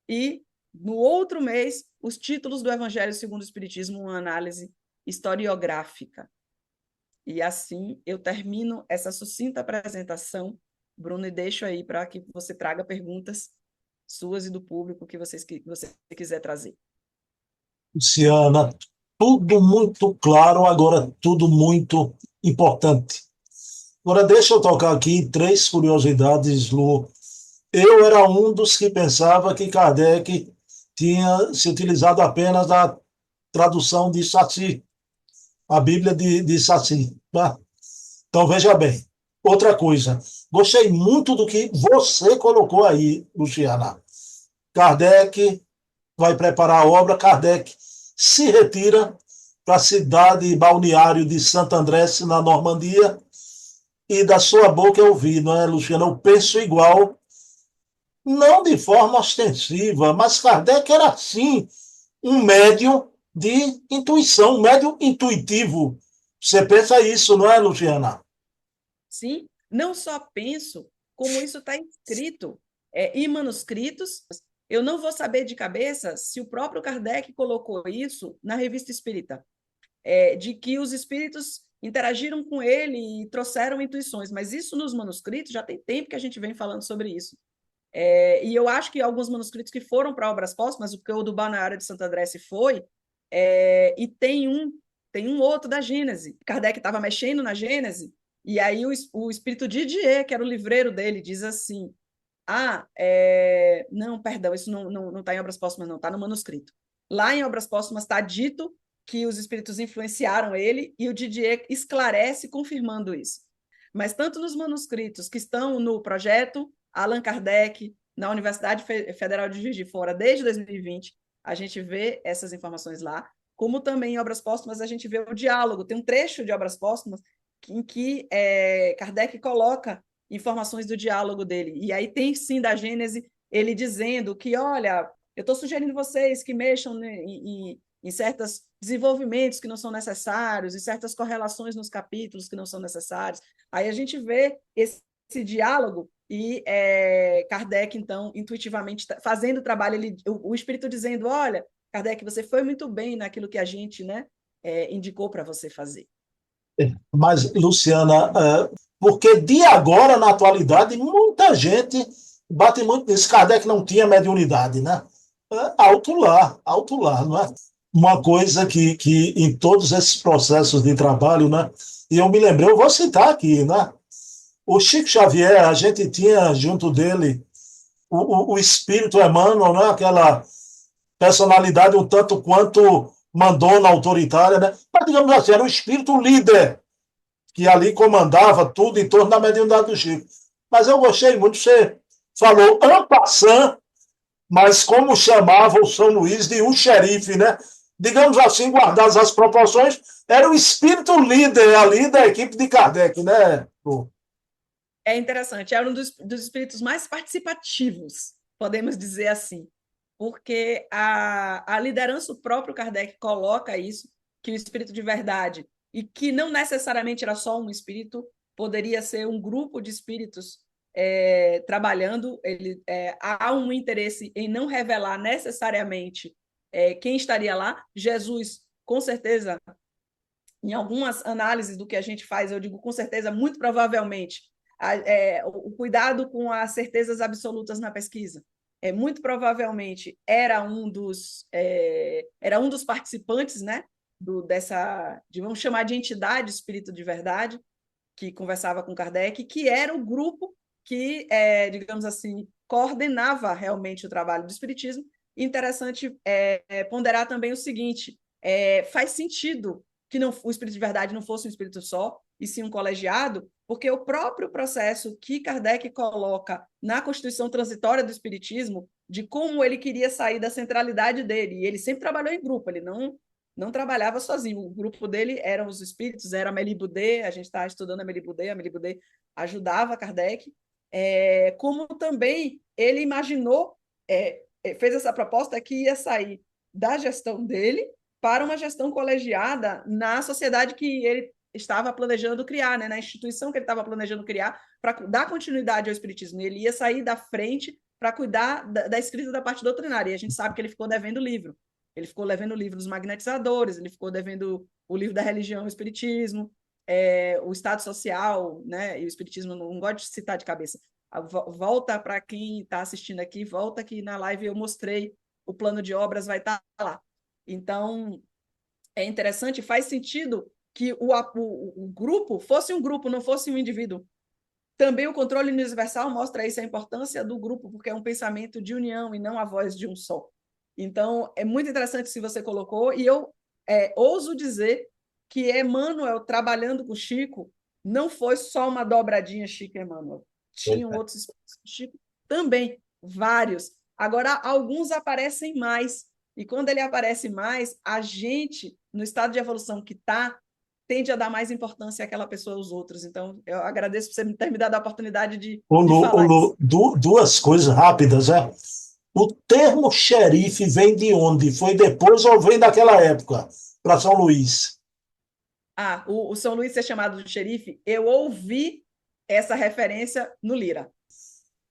E, no outro mês, os títulos do Evangelho segundo o Espiritismo, uma análise historiográfica. E assim eu termino essa sucinta apresentação, Bruno, e deixo aí para que você traga perguntas suas e do público que você quiser trazer. Luciana, tudo muito claro, agora tudo muito importante. Agora deixa eu tocar aqui 3 curiosidades, Lu. Eu era um dos que pensava que Kardec tinha se utilizado apenas da tradução de Saci, a Bíblia de Saci. Tá? Então veja bem. Outra coisa, gostei muito do que você colocou aí, Luciana. Kardec vai preparar a obra, Kardec se retira para a cidade balneário de Santo André, na Normandia, e da sua boca eu ouvi, não é, Luciana? Eu penso igual, não de forma ostensiva, mas Kardec era, sim, um médium de intuição, um médium intuitivo. Você pensa isso, não é, Luciana? Sim, não só penso, como isso está escrito em manuscritos. Eu não vou saber de cabeça se o próprio Kardec colocou isso na Revista Espírita, de que os espíritos interagiram com ele e trouxeram intuições, mas isso nos manuscritos já tem tempo que a gente vem falando sobre isso. E eu acho que alguns manuscritos que foram para obras póstumas, porque o do Balneário de Santo André se foi, e tem um outro da Gênese. Kardec estava mexendo na Gênese, e aí o espírito Didier, que era o livreiro dele, diz assim: não, perdão, isso não está em obras póstumas, não, está no manuscrito. Lá em obras póstumas está dito que os espíritos influenciaram ele, e o Didier esclarece confirmando isso. Mas tanto nos manuscritos que estão no projeto Allan Kardec, na Universidade Federal de Juiz de Fora, desde 2020, a gente vê essas informações lá, como também em obras póstumas a gente vê o diálogo. Tem um trecho de obras póstumas em que Kardec coloca informações do diálogo dele. E aí tem, sim, da Gênese, ele dizendo que, olha, eu estou sugerindo vocês que mexam em certos desenvolvimentos que não são necessários, em certas correlações nos capítulos que não são necessários. Aí a gente vê esse diálogo e Kardec, então, intuitivamente fazendo o trabalho, o espírito dizendo: olha, Kardec, você foi muito bem naquilo que a gente, né, indicou para você fazer. Mas, Luciana, porque de agora, na atualidade, muita gente bate muito nisso. Kardec não tinha mediunidade, né? Alto lá, não é? Uma coisa que em todos esses processos de trabalho, né, E eu me lembrei, eu vou citar aqui, né? O Chico Xavier, a gente tinha junto dele o espírito Emmanuel, né? Aquela personalidade um tanto quanto mandona, autoritária, né? Mas, digamos assim, era o espírito líder que ali comandava tudo em torno da mediunidade do Chico. Mas eu gostei muito, você falou en passant, mas como chamava o São Luís de um xerife, né? Digamos assim, guardadas as proporções, era o espírito líder ali da equipe de Kardec, né? É interessante, é um dos espíritos mais participativos, podemos dizer assim, porque a liderança, o próprio Kardec coloca isso, que o espírito de verdade, e que não necessariamente era só um espírito, poderia ser um grupo de espíritos trabalhando, há um interesse em não revelar necessariamente quem estaria lá. Jesus, com certeza, em algumas análises do que a gente faz, eu digo com certeza, muito provavelmente, o cuidado com as certezas absolutas na pesquisa. Muito provavelmente era um dos participantes, né, vamos chamar de entidade espírito de verdade, que conversava com Kardec, que era o grupo que, digamos assim, coordenava realmente o trabalho do espiritismo. Interessante ponderar também o seguinte: faz sentido que o espírito de verdade não fosse um espírito só, e sim um colegiado, porque o próprio processo que Kardec coloca na Constituição Transitória do Espiritismo, de como ele queria sair da centralidade dele, e ele sempre trabalhou em grupo, ele não trabalhava sozinho. O grupo dele eram os espíritos, era a Amélie Boudet, a gente está estudando a Amélie Boudet ajudava Kardec, como também ele imaginou, fez essa proposta que ia sair da gestão dele para uma gestão colegiada na sociedade que ele estava planejando criar, né, na instituição que ele estava planejando criar, para dar continuidade ao espiritismo. Ele ia sair da frente para cuidar da escrita da parte doutrinária, e a gente sabe que ele ficou devendo livro. Ele ficou devendo o livro dos magnetizadores, ele ficou devendo o livro da religião, o espiritismo, o estado social, né? E o espiritismo não gosto de citar de cabeça. Volta para quem está assistindo aqui, volta que na live eu mostrei o plano de obras, vai estar lá. Então, é interessante, faz sentido que o grupo fosse um grupo, não fosse um indivíduo. Também o controle universal mostra isso, a importância do grupo, porque é um pensamento de união e não a voz de um só. Então, é muito interessante se você colocou, e eu ouso dizer que Emmanuel, trabalhando com Chico, não foi só uma dobradinha Chico e Emmanuel. Tinham outros espíritos com Chico também, vários. Agora, alguns aparecem mais, e quando ele aparece mais, a gente, no estado de evolução que está, tende a dar mais importância àquela pessoa aos outros. Então, eu agradeço por você ter me dado a oportunidade de Ô, falar isso. Lu, duas coisas rápidas, né? O termo xerife vem de onde? Foi depois ou vem daquela época, para São Luís? O São Luís ser chamado de xerife, eu ouvi essa referência no Lira.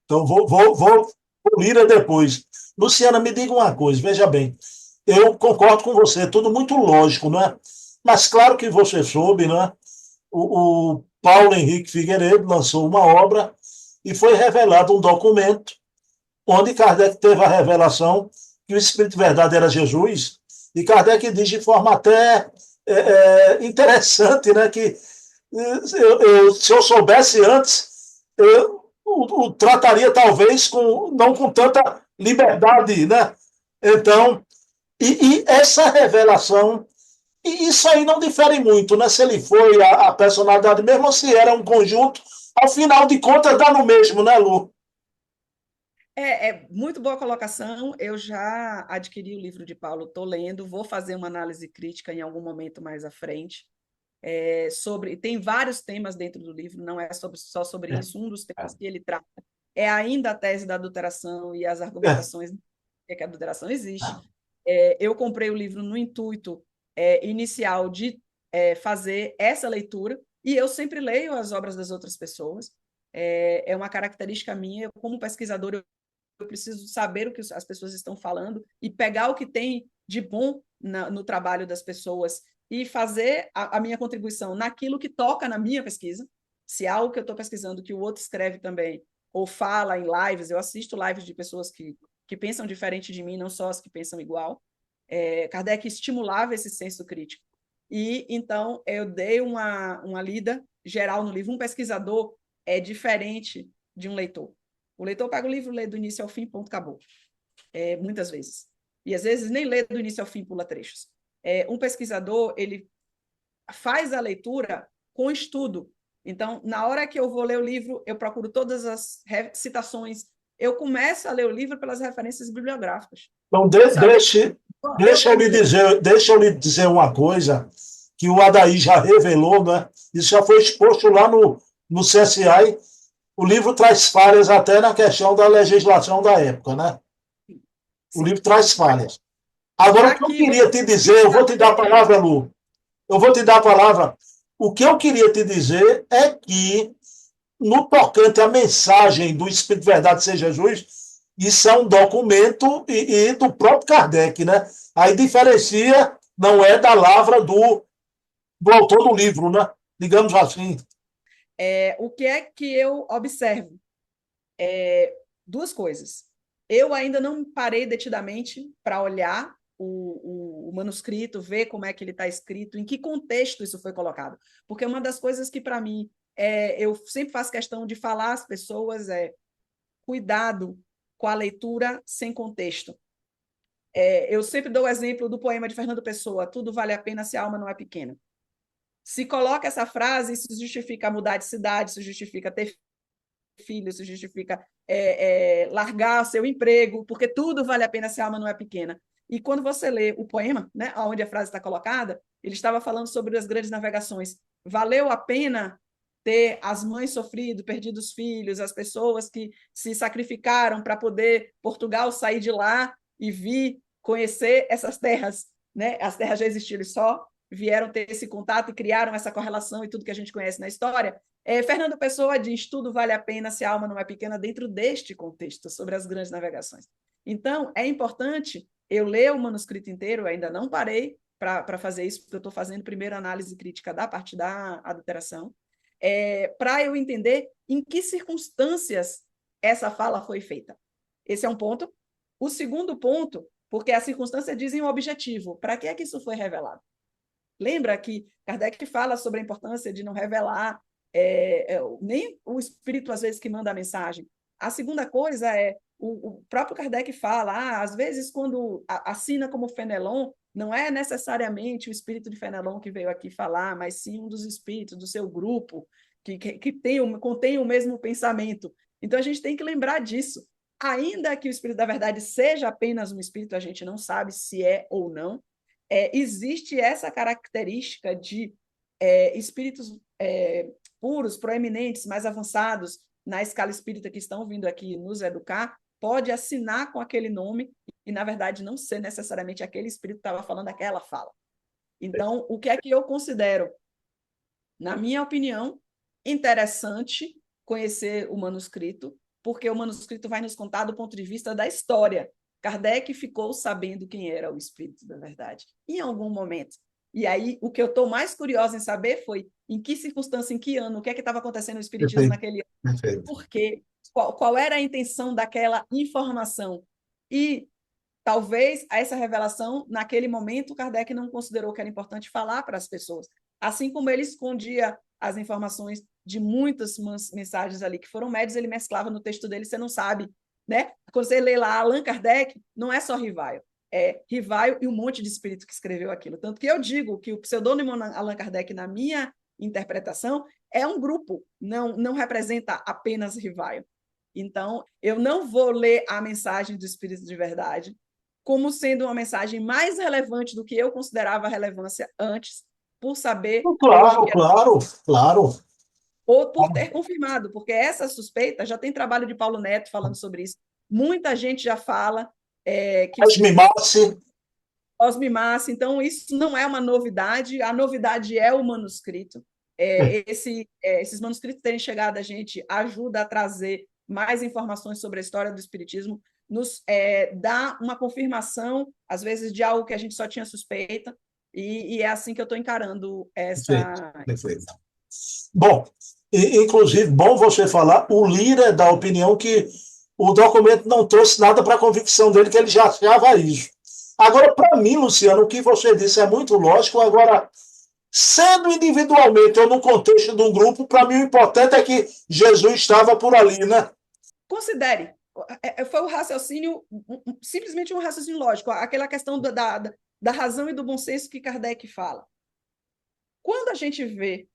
Então, vou Lira depois. Luciana, me diga uma coisa, veja bem. Eu concordo com você, tudo muito lógico, não é? Mas claro que você soube, não é? O Paulo Henrique Figueiredo lançou uma obra e foi revelado um documento onde Kardec teve a revelação que o Espírito de Verdade era Jesus, e Kardec diz de forma até interessante, né, que se eu soubesse antes, eu o trataria talvez não com tanta liberdade, né? Então, e essa revelação, e isso aí não difere muito, né? Se ele foi a personalidade mesmo ou se era um conjunto, ao final de contas dá no mesmo, né, Lu? Muito boa colocação. Eu já adquiri o livro de Paulo, estou lendo, vou fazer uma análise crítica em algum momento mais à frente. Tem vários temas dentro do livro, não é só sobre isso. Um dos temas que ele trata é ainda a tese da adulteração e as É, argumentações de que a adulteração existe. Eu comprei o livro no intuito inicial de fazer essa leitura, e eu sempre leio as obras das outras pessoas. É uma característica minha, como pesquisador, eu preciso saber o que as pessoas estão falando e pegar o que tem de bom no trabalho das pessoas e fazer a minha contribuição naquilo que toca na minha pesquisa. Se há algo que eu estou pesquisando que o outro escreve também, ou fala em lives, eu assisto lives de pessoas que pensam diferente de mim, não só as que pensam igual. Kardec estimulava esse senso crítico. E então eu dei uma lida geral no livro. Um pesquisador é diferente de um leitor. O leitor pega o livro, lê do início ao fim, ponto, acabou. Muitas vezes. E às vezes nem lê do início ao fim, pula trechos. Um pesquisador, ele faz a leitura com estudo. Então, na hora que eu vou ler o livro, eu procuro todas as citações. Eu começo a ler o livro pelas referências bibliográficas. Então, Saber eu primeiro. deixa eu lhe dizer uma coisa que o Adair já revelou, né? Isso já foi exposto lá no CSI. O livro traz falhas até na questão da legislação da época, né? O Sim. livro traz falhas. Agora, o Já que eu que o queria te dizer, eu vou te dar a palavra, Lu. Eu vou te dar a palavra. O que eu queria te dizer é que, no tocante à mensagem do Espírito de Verdade Seja Jesus, isso é um documento e do próprio Kardec, né? Aí diferencia, não é da lavra do autor do livro, né? Digamos assim. o que é que eu observo? Duas coisas. Eu ainda não parei detidamente para olhar o manuscrito, ver como é que ele está escrito, em que contexto isso foi colocado. Porque uma das coisas que, para mim, eu sempre faço questão de falar às pessoas cuidado com a leitura sem contexto. Eu sempre dou o exemplo do poema de Fernando Pessoa, tudo vale a pena se a alma não é pequena. Se coloca essa frase, isso justifica mudar de cidade, isso justifica ter filho, isso justifica largar o seu emprego, porque tudo vale a pena se a alma não é pequena. E quando você lê o poema, né, onde a frase está colocada, ele estava falando sobre as grandes navegações. Valeu a pena ter as mães sofrido, perdido os filhos, as pessoas que se sacrificaram para poder Portugal sair de lá e vir conhecer essas terras, né? As terras já existiram, só vieram ter esse contato e criaram essa correlação e tudo que a gente conhece na história. Fernando Pessoa diz: tudo vale a pena se a alma não é pequena, dentro deste contexto, sobre as grandes navegações. Então, é importante eu ler o manuscrito inteiro, ainda não parei para fazer isso, porque eu estou fazendo primeiro análise crítica da parte da adulteração, para eu entender em que circunstâncias essa fala foi feita. Esse é um ponto. O segundo ponto, porque as circunstâncias dizem o objetivo. Para que é que isso foi revelado? Lembra que Kardec fala sobre a importância de não revelar nem o espírito, às vezes, que manda a mensagem. A segunda coisa o próprio Kardec fala, às vezes, quando assina como Fenelon, não é necessariamente o espírito de Fenelon que veio aqui falar, mas sim um dos espíritos do seu grupo, que contém o mesmo pensamento. Então, a gente tem que lembrar disso. Ainda que o espírito da verdade seja apenas um espírito, a gente não sabe se é ou não, existe essa característica de espíritos puros, proeminentes, mais avançados na escala espírita que estão vindo aqui nos educar, pode assinar com aquele nome e, na verdade, não ser necessariamente aquele espírito que estava falando aquela fala. Então, o que é que eu considero, na minha opinião, interessante conhecer o manuscrito, porque o manuscrito vai nos contar do ponto de vista da história. Kardec ficou sabendo quem era o espírito da verdade, em algum momento. E aí, o que eu estou mais curiosa em saber foi em que circunstância, em que ano, o que é que estava acontecendo no espiritismo Perfeito, naquele ano, perfeito. por quê, qual era a intenção daquela informação. E talvez essa revelação, naquele momento, Kardec não considerou que era importante falar para as pessoas. Assim como ele escondia as informações de muitas mensagens ali que foram médias, ele mesclava no texto dele, você não sabe, né? Quando você lê lá Allan Kardec, não é só Rivaio, é Rivaio e um monte de espírito que escreveu aquilo. Tanto que eu digo que o pseudônimo Allan Kardec, na minha interpretação, é um grupo, não representa apenas Rivaio. Então, eu não vou ler a mensagem do Espírito de Verdade como sendo uma mensagem mais relevante do que eu considerava a relevância antes, por saber hoje Claro, que claro, claro. ou por ter confirmado, porque essa suspeita já tem trabalho de Paulo Neto falando sobre isso. Muita gente já fala que o Mas me espírito masse. osmimasse, então isso não é uma novidade, a novidade é o manuscrito. Esses manuscritos terem chegado a gente ajuda a trazer mais informações sobre a história do espiritismo, nos dá uma confirmação, às vezes, de algo que a gente só tinha suspeita, e é assim que eu estou encarando Perfeito, essa. perfeito. Bom, inclusive, bom você falar, o Lira dá a opinião que o documento não trouxe nada para a convicção dele, que ele já achava isso. Agora, para mim, Luciano, o que você disse é muito lógico. Agora, Sendo individualmente ou no contexto de um grupo, para mim o importante é que Jesus estava por ali, né? Considere, foi um raciocínio, simplesmente um raciocínio lógico, aquela questão da razão e do bom senso que Kardec fala. Quando a gente vê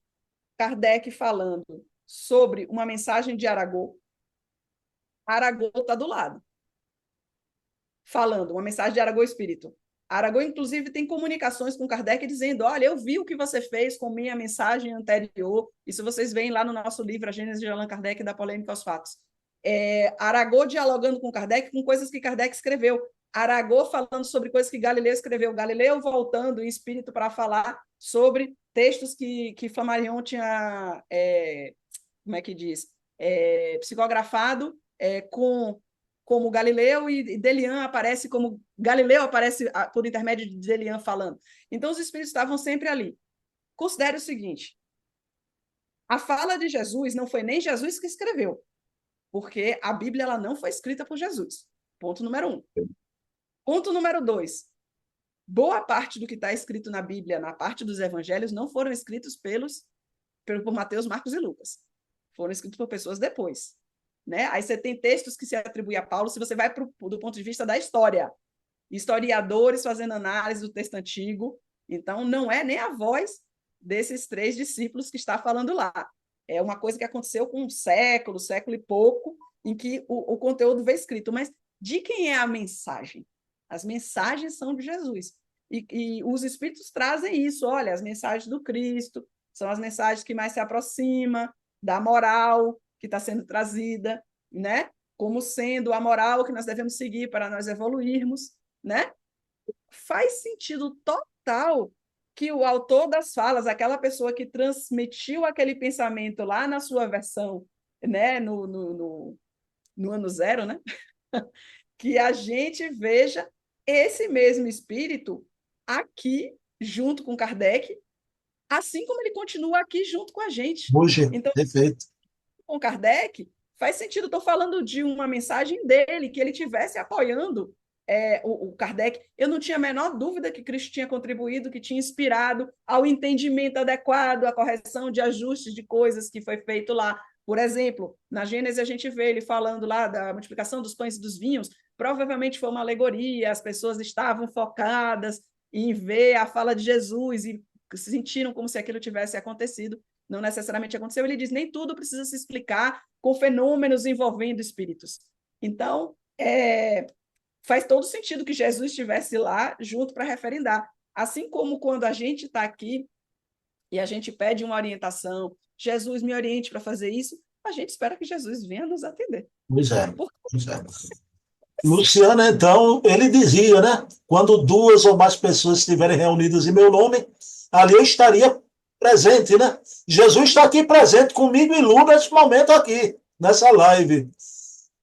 Kardec falando sobre uma mensagem de Aragô, Aragô está do lado, falando uma mensagem de Aragô Espírito. Aragô, inclusive, tem comunicações com Kardec dizendo: olha, eu vi o que você fez com minha mensagem anterior. Isso vocês veem lá no nosso livro, A Gênese de Allan Kardec, da Polêmica aos Fatos. Aragô dialogando com Kardec com coisas que Kardec escreveu. Aragô falando sobre coisas que Galileu escreveu. Galileu voltando em espírito para falar sobre textos que Flammarion tinha, como é que diz, psicografado como Galileu, e Delian aparece como Galileu aparece por intermédio de Delian falando. Então, os espíritos estavam sempre ali. Considere o seguinte: a fala de Jesus não foi nem Jesus que escreveu, porque a Bíblia ela não foi escrita por Jesus. Ponto número 1. Ponto número 2. Boa parte do que está escrito na Bíblia, na parte dos evangelhos, não foram escritos por Mateus, Marcos e Lucas. Foram escritos por pessoas depois. Né? Aí você tem textos que se atribuem a Paulo, se você vai do ponto de vista da história. Historiadores fazendo análise do texto antigo. Então, não é nem a voz desses 3 discípulos que está falando lá. É uma coisa que aconteceu com um século e pouco, em que o conteúdo veio escrito. Mas de quem é a mensagem? As mensagens são de Jesus. E os espíritos trazem isso. Olha, as mensagens do Cristo são as mensagens que mais se aproximam da moral que está sendo trazida, né? Como sendo a moral que nós devemos seguir para nós evoluirmos, né? Faz sentido total que o autor das falas, aquela pessoa que transmitiu aquele pensamento lá na sua versão, né? No ano zero, né? Que a gente veja esse mesmo espírito aqui, junto com Kardec, assim como ele continua aqui junto com a gente. Hoje, Então, perfeito. com Kardec, faz sentido. Estou falando de uma mensagem dele, que ele tivesse apoiando o Kardec. Eu não tinha a menor dúvida que Cristo tinha contribuído, que tinha inspirado ao entendimento adequado, à correção de ajustes de coisas que foi feito lá. Por exemplo, na Gênesis a gente vê ele falando lá da multiplicação dos pães e dos vinhos, provavelmente foi uma alegoria, as pessoas estavam focadas em ver a fala de Jesus e se sentiram como se aquilo tivesse acontecido. Não necessariamente aconteceu. Ele diz: nem tudo precisa se explicar com fenômenos envolvendo espíritos. Então, faz todo sentido que Jesus estivesse lá junto para referendar. Assim como quando a gente está aqui e a gente pede uma orientação, Jesus me oriente para fazer isso, a gente espera que Jesus venha nos atender. Pois é. Por Pois é. Luciano, então, ele dizia, né? Quando 2 ou mais pessoas estiverem reunidas em meu nome, ali eu estaria presente, né? Jesus está aqui presente comigo e Lu nesse momento aqui, nessa live.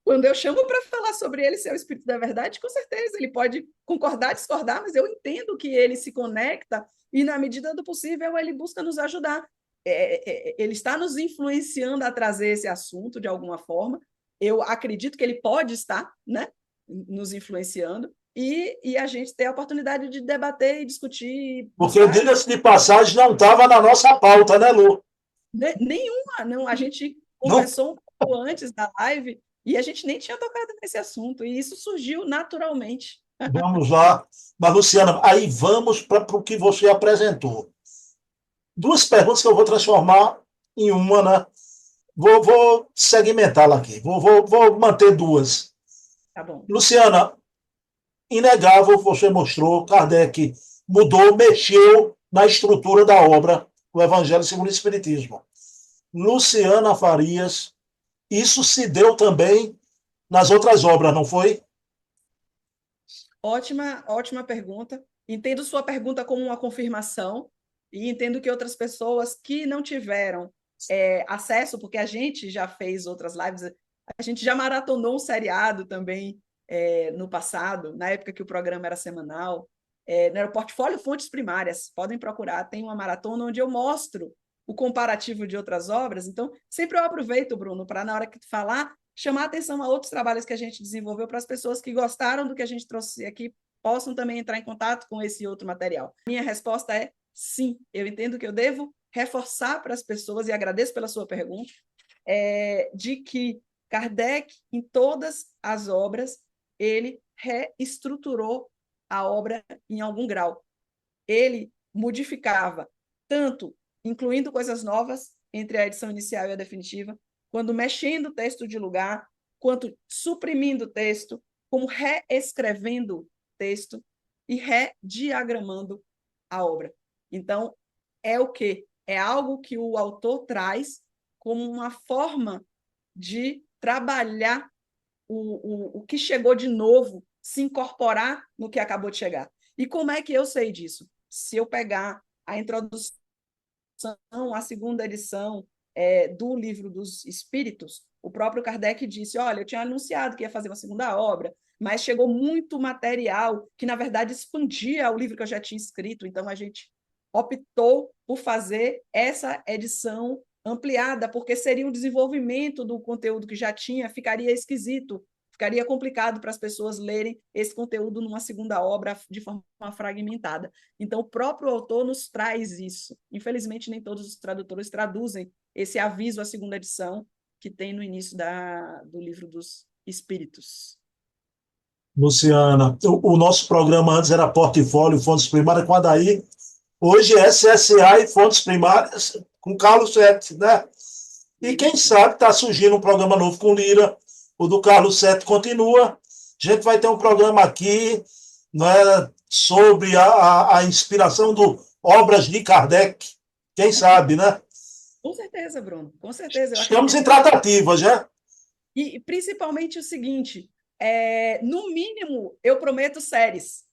Quando eu chamo para falar sobre ele ser o Espírito da Verdade, com certeza ele pode concordar, discordar, mas eu entendo que ele se conecta e, na medida do possível, ele busca nos ajudar. Ele está nos influenciando a trazer esse assunto de alguma forma. Eu acredito que ele pode estar, né, nos influenciando, e a gente ter a oportunidade de debater e discutir, Porque, buscar. diga-se de passagem, não estava na nossa pauta, né, Lu? Nenhuma, não. A gente Não. conversou um pouco antes da live e a gente nem tinha tocado nesse assunto, e isso surgiu naturalmente. Vamos lá. Mas, Luciana, aí vamos para o que você apresentou. 2 perguntas que eu vou transformar em uma, né? Vou segmentá-la aqui. Vou manter 2. Tá bom. Luciana, inegável, você mostrou, Kardec mudou, mexeu na estrutura da obra do Evangelho segundo o Espiritismo. Luciana Farias, isso se deu também nas outras obras, não foi? Ótima pergunta. Entendo sua pergunta como uma confirmação e entendo que outras pessoas que não tiveram acesso, porque a gente já fez outras lives, a gente já maratonou um seriado também no passado, na época que o programa era semanal, no Portfólio Fontes Primárias, podem procurar, tem uma maratona onde eu mostro o comparativo de outras obras. Então, sempre eu aproveito, Bruno, para na hora que tu falar, chamar atenção a outros trabalhos que a gente desenvolveu para as pessoas que gostaram do que a gente trouxe aqui possam também entrar em contato com esse outro material. Minha resposta é sim, eu entendo que eu devo reforçar para as pessoas, e agradeço pela sua pergunta, de que Kardec, em todas as obras, ele reestruturou a obra em algum grau. Ele modificava, tanto incluindo coisas novas entre a edição inicial e a definitiva, quando mexendo o texto de lugar, quanto suprimindo o texto, como reescrevendo texto e rediagramando a obra. Então, é o quê? É algo que o autor traz como uma forma de trabalhar o que chegou de novo, se incorporar no que acabou de chegar. E como é que eu sei disso? Se eu pegar a introdução, a segunda edição do Livro dos Espíritos, o próprio Kardec disse, olha, eu tinha anunciado que ia fazer uma segunda obra, mas chegou muito material que, na verdade, expandia o livro que eu já tinha escrito, então a gente optou por fazer essa edição ampliada, porque seria um desenvolvimento do conteúdo que já tinha, ficaria esquisito, ficaria complicado para as pessoas lerem esse conteúdo numa segunda obra de forma fragmentada. Então, o próprio autor nos traz isso. Infelizmente, nem todos os tradutores traduzem esse aviso à segunda edição que tem no início do Livro dos Espíritos. Luciana, o nosso programa antes era Portfólio, Fontes Primárias com a Daí. Hoje é SSA e Fontes Primárias com Carlos Sete, né? E quem Isso. sabe está surgindo um programa novo com Lira, o do Carlos Sete continua. A gente vai ter um programa aqui, né, sobre a inspiração do Obras de Kardec. Quem sabe, né? Com certeza, Bruno, com certeza, eu Estamos em acredito que sim. tratativas, né? E principalmente o seguinte, no mínimo, eu prometo séries.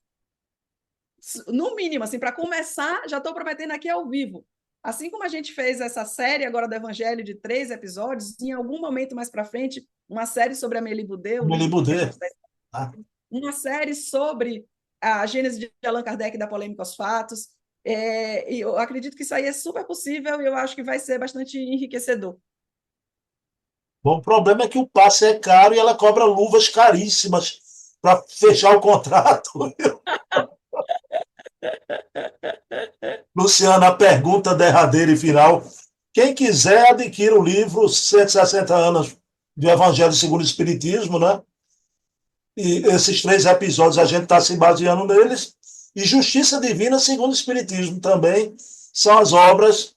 No mínimo, assim, para começar, já estou prometendo aqui ao vivo. Assim como a gente fez essa série agora do Evangelho de 3 episódios, em algum momento mais para frente, uma série sobre a Amélie Boudet, o Amélie livro que a Boudet. gente está Ah, uma série sobre a gênese de Allan Kardec da polêmica aos fatos. E eu acredito que isso aí é super possível e eu acho que vai ser bastante enriquecedor. bom, o problema é que o passe é caro e ela cobra luvas caríssimas para fechar o contrato. Luciana, a pergunta derradeira e final. Quem quiser, adquira o livro 160 anos do Evangelho segundo o Espiritismo, né? E esses 3 episódios a gente está se baseando neles. E Justiça Divina segundo o Espiritismo também são as obras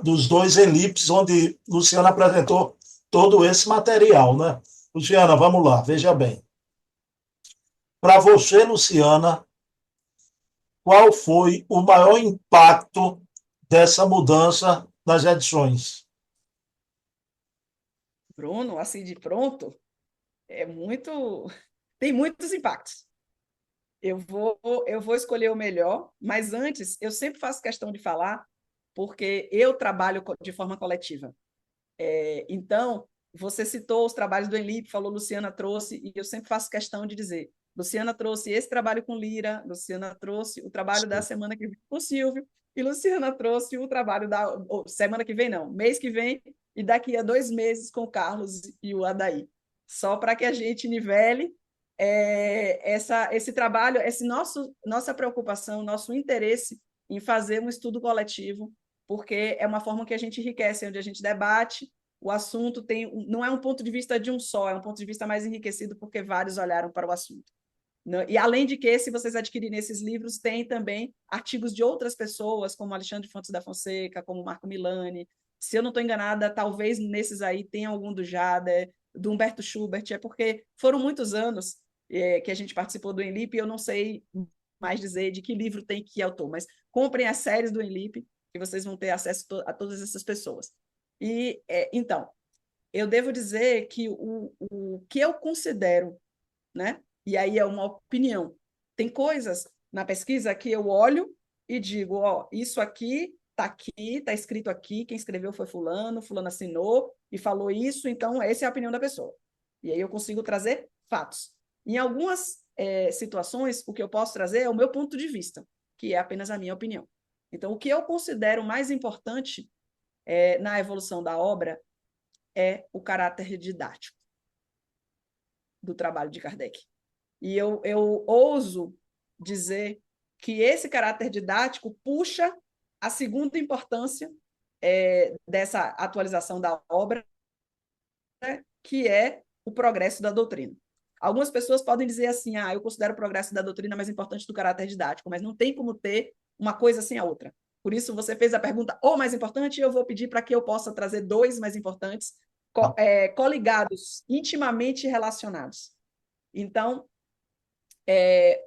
dos dois elipses, onde Luciana apresentou todo esse material, né? Luciana, vamos lá, veja bem. Para você, Luciana, qual foi o maior impacto dessa mudança nas edições? Bruno, assim de pronto, é muito. Tem muitos impactos. Eu vou escolher o melhor, mas antes, eu sempre faço questão de falar, porque eu trabalho de forma coletiva. Então, você citou os trabalhos do Enlip, falou Luciana trouxe, e eu sempre faço questão de dizer: Luciana trouxe esse trabalho com Lira, Luciana trouxe o trabalho da semana que vem com o Silvio, e Luciana trouxe o trabalho semana que vem, não, mês que vem, e daqui a 2 meses com o Carlos e o Adaí. Só para que a gente nivele esse trabalho, nossa preocupação, nosso interesse em fazer um estudo coletivo, porque é uma forma que a gente enriquece, onde a gente debate o assunto não é um ponto de vista de um só, é um ponto de vista mais enriquecido porque vários olharam para o assunto. E além de que, se vocês adquirirem esses livros, tem também artigos de outras pessoas, como Alexandre Fontes da Fonseca, como Marco Milani. Se eu não estou enganada, talvez nesses aí tenha algum do Jader, do Humberto Schubert, é porque foram muitos anos que a gente participou do Enlip e eu não sei mais dizer de que livro tem que autor, mas comprem as séries do Enlip que vocês vão ter acesso a todas essas pessoas. Então, eu devo dizer que o que eu considero, né? E aí é uma opinião. Tem coisas na pesquisa que eu olho e digo, ó, isso aqui, está escrito aqui, quem escreveu foi fulano, fulano assinou e falou isso, então essa é a opinião da pessoa. E aí eu consigo trazer fatos. Em algumas situações, o que eu posso trazer é o meu ponto de vista, que é apenas a minha opinião. Então, o que eu considero mais importante na evolução da obra é o caráter didático do trabalho de Kardec. E eu ouso dizer que esse caráter didático puxa a segunda importância dessa atualização da obra, né, que é o progresso da doutrina. Algumas pessoas podem dizer assim, eu considero o progresso da doutrina mais importante do caráter didático, mas não tem como ter uma coisa sem a outra. Por isso, você fez a pergunta, o mais importante, e eu vou pedir para que eu possa trazer dois mais importantes, coligados, intimamente relacionados. Então,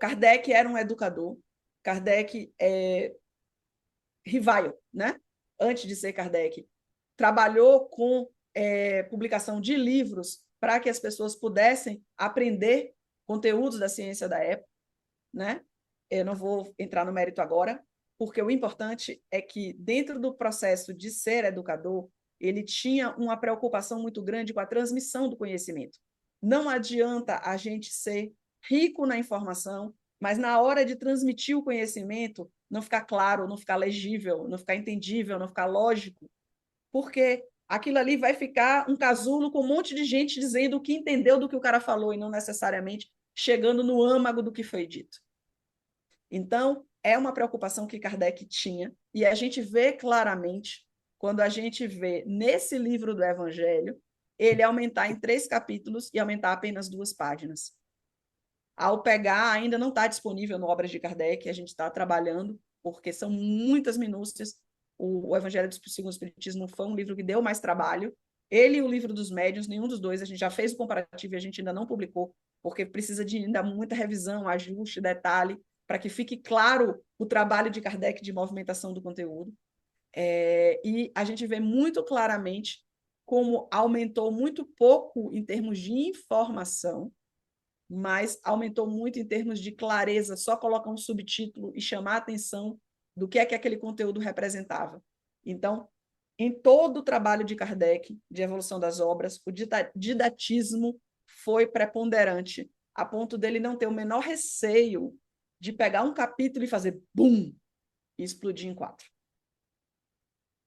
Kardec era um educador, Kardec Rivaio, né? Antes de ser Kardec, trabalhou com publicação de livros para que as pessoas pudessem aprender conteúdos da ciência da época, né? Eu não vou entrar no mérito agora, porque o importante é que, dentro do processo de ser educador, ele tinha uma preocupação muito grande com a transmissão do conhecimento. Não adianta a gente ser rico na informação, mas na hora de transmitir o conhecimento, não ficar claro, não ficar legível, não ficar entendível, não ficar lógico, porque aquilo ali vai ficar um casulo com um monte de gente dizendo o que entendeu do que o cara falou e não necessariamente chegando no âmago do que foi dito. Então, é uma preocupação que Kardec tinha, e a gente vê claramente, quando a gente vê nesse livro do Evangelho, ele aumentar em 3 capítulos e aumentar apenas 2 páginas. Ao pegar, ainda não está disponível no Obras de Kardec, a gente está trabalhando, porque são muitas minúcias. O Evangelho segundo o Espiritismo foi um livro que deu mais trabalho. Ele e o livro dos médiuns, nenhum dos dois, a gente já fez o comparativo e a gente ainda não publicou, porque precisa de ainda muita revisão, ajuste, detalhe, para que fique claro o trabalho de Kardec de movimentação do conteúdo. E a gente vê muito claramente como aumentou muito pouco em termos de informação, mas aumentou muito em termos de clareza, só colocar um subtítulo e chamar a atenção do que é que aquele conteúdo representava. Então, em todo o trabalho de Kardec, de evolução das obras, o didatismo foi preponderante, a ponto dele não ter o menor receio de pegar um capítulo e fazer bum, e explodir em 4.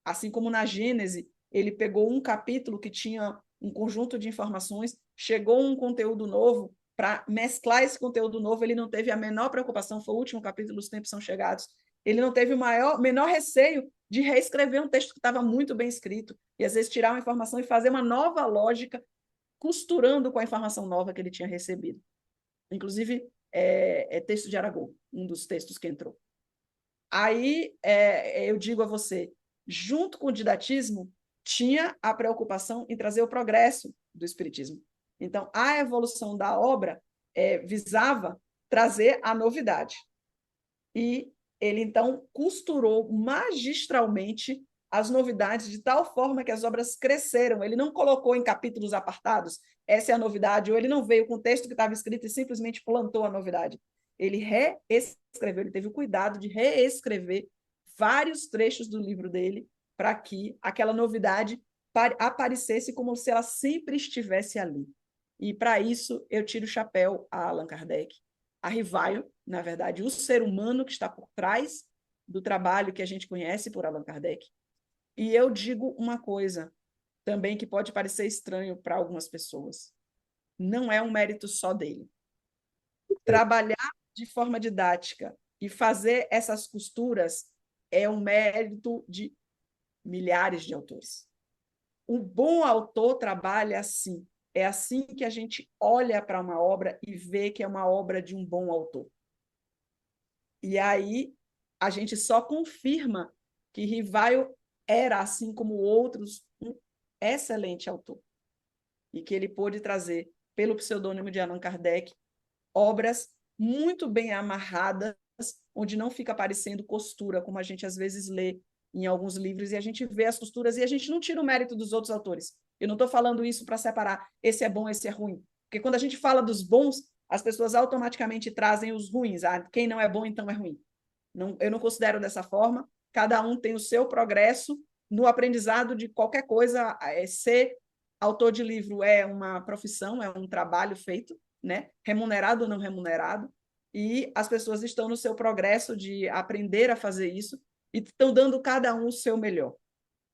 Assim como na Gênese, ele pegou um capítulo que tinha um conjunto de informações, chegou um conteúdo novo, para mesclar esse conteúdo novo, ele não teve a menor preocupação, foi o último capítulo, os tempos são chegados, ele não teve o menor receio de reescrever um texto que estava muito bem escrito, e às vezes tirar uma informação e fazer uma nova lógica, costurando com a informação nova que ele tinha recebido. Inclusive, texto de Aragão, um dos textos que entrou. Aí, eu digo a você, junto com o didatismo, tinha a preocupação em trazer o progresso do Espiritismo. Então, a evolução da obra visava trazer a novidade. E ele, então, costurou magistralmente as novidades de tal forma que as obras cresceram. Ele não colocou em capítulos apartados, essa é a novidade, ou ele não veio com o texto que estava escrito e simplesmente plantou a novidade. Ele reescreveu, ele teve o cuidado de reescrever vários trechos do livro dele para que aquela novidade aparecesse como se ela sempre estivesse ali. E para isso eu tiro o chapéu a Allan Kardec, a Rivaio, na verdade, o ser humano que está por trás do trabalho que a gente conhece por Allan Kardec. E eu digo uma coisa também que pode parecer estranho para algumas pessoas. Não é um mérito só dele. Trabalhar de forma didática e fazer essas costuras é um mérito de milhares de autores. O bom autor trabalha assim. É assim que a gente olha para uma obra e vê que é uma obra de um bom autor. E aí a gente só confirma que Rivaio era, assim como outros, um excelente autor. E que ele pôde trazer, pelo pseudônimo de Allan Kardec, obras muito bem amarradas, onde não fica aparecendo costura, como a gente às vezes lê em alguns livros, e a gente vê as costuras e a gente não tira o mérito dos outros autores. Eu não estou falando isso para separar esse é bom, esse é ruim. Porque quando a gente fala dos bons, as pessoas automaticamente trazem os ruins. Quem não é bom, então é ruim. Não, eu não considero dessa forma. Cada um tem o seu progresso no aprendizado de qualquer coisa. Ser autor de livro é uma profissão, é um trabalho feito, né? Remunerado ou não remunerado, e as pessoas estão no seu progresso de aprender a fazer isso e estão dando cada um o seu melhor.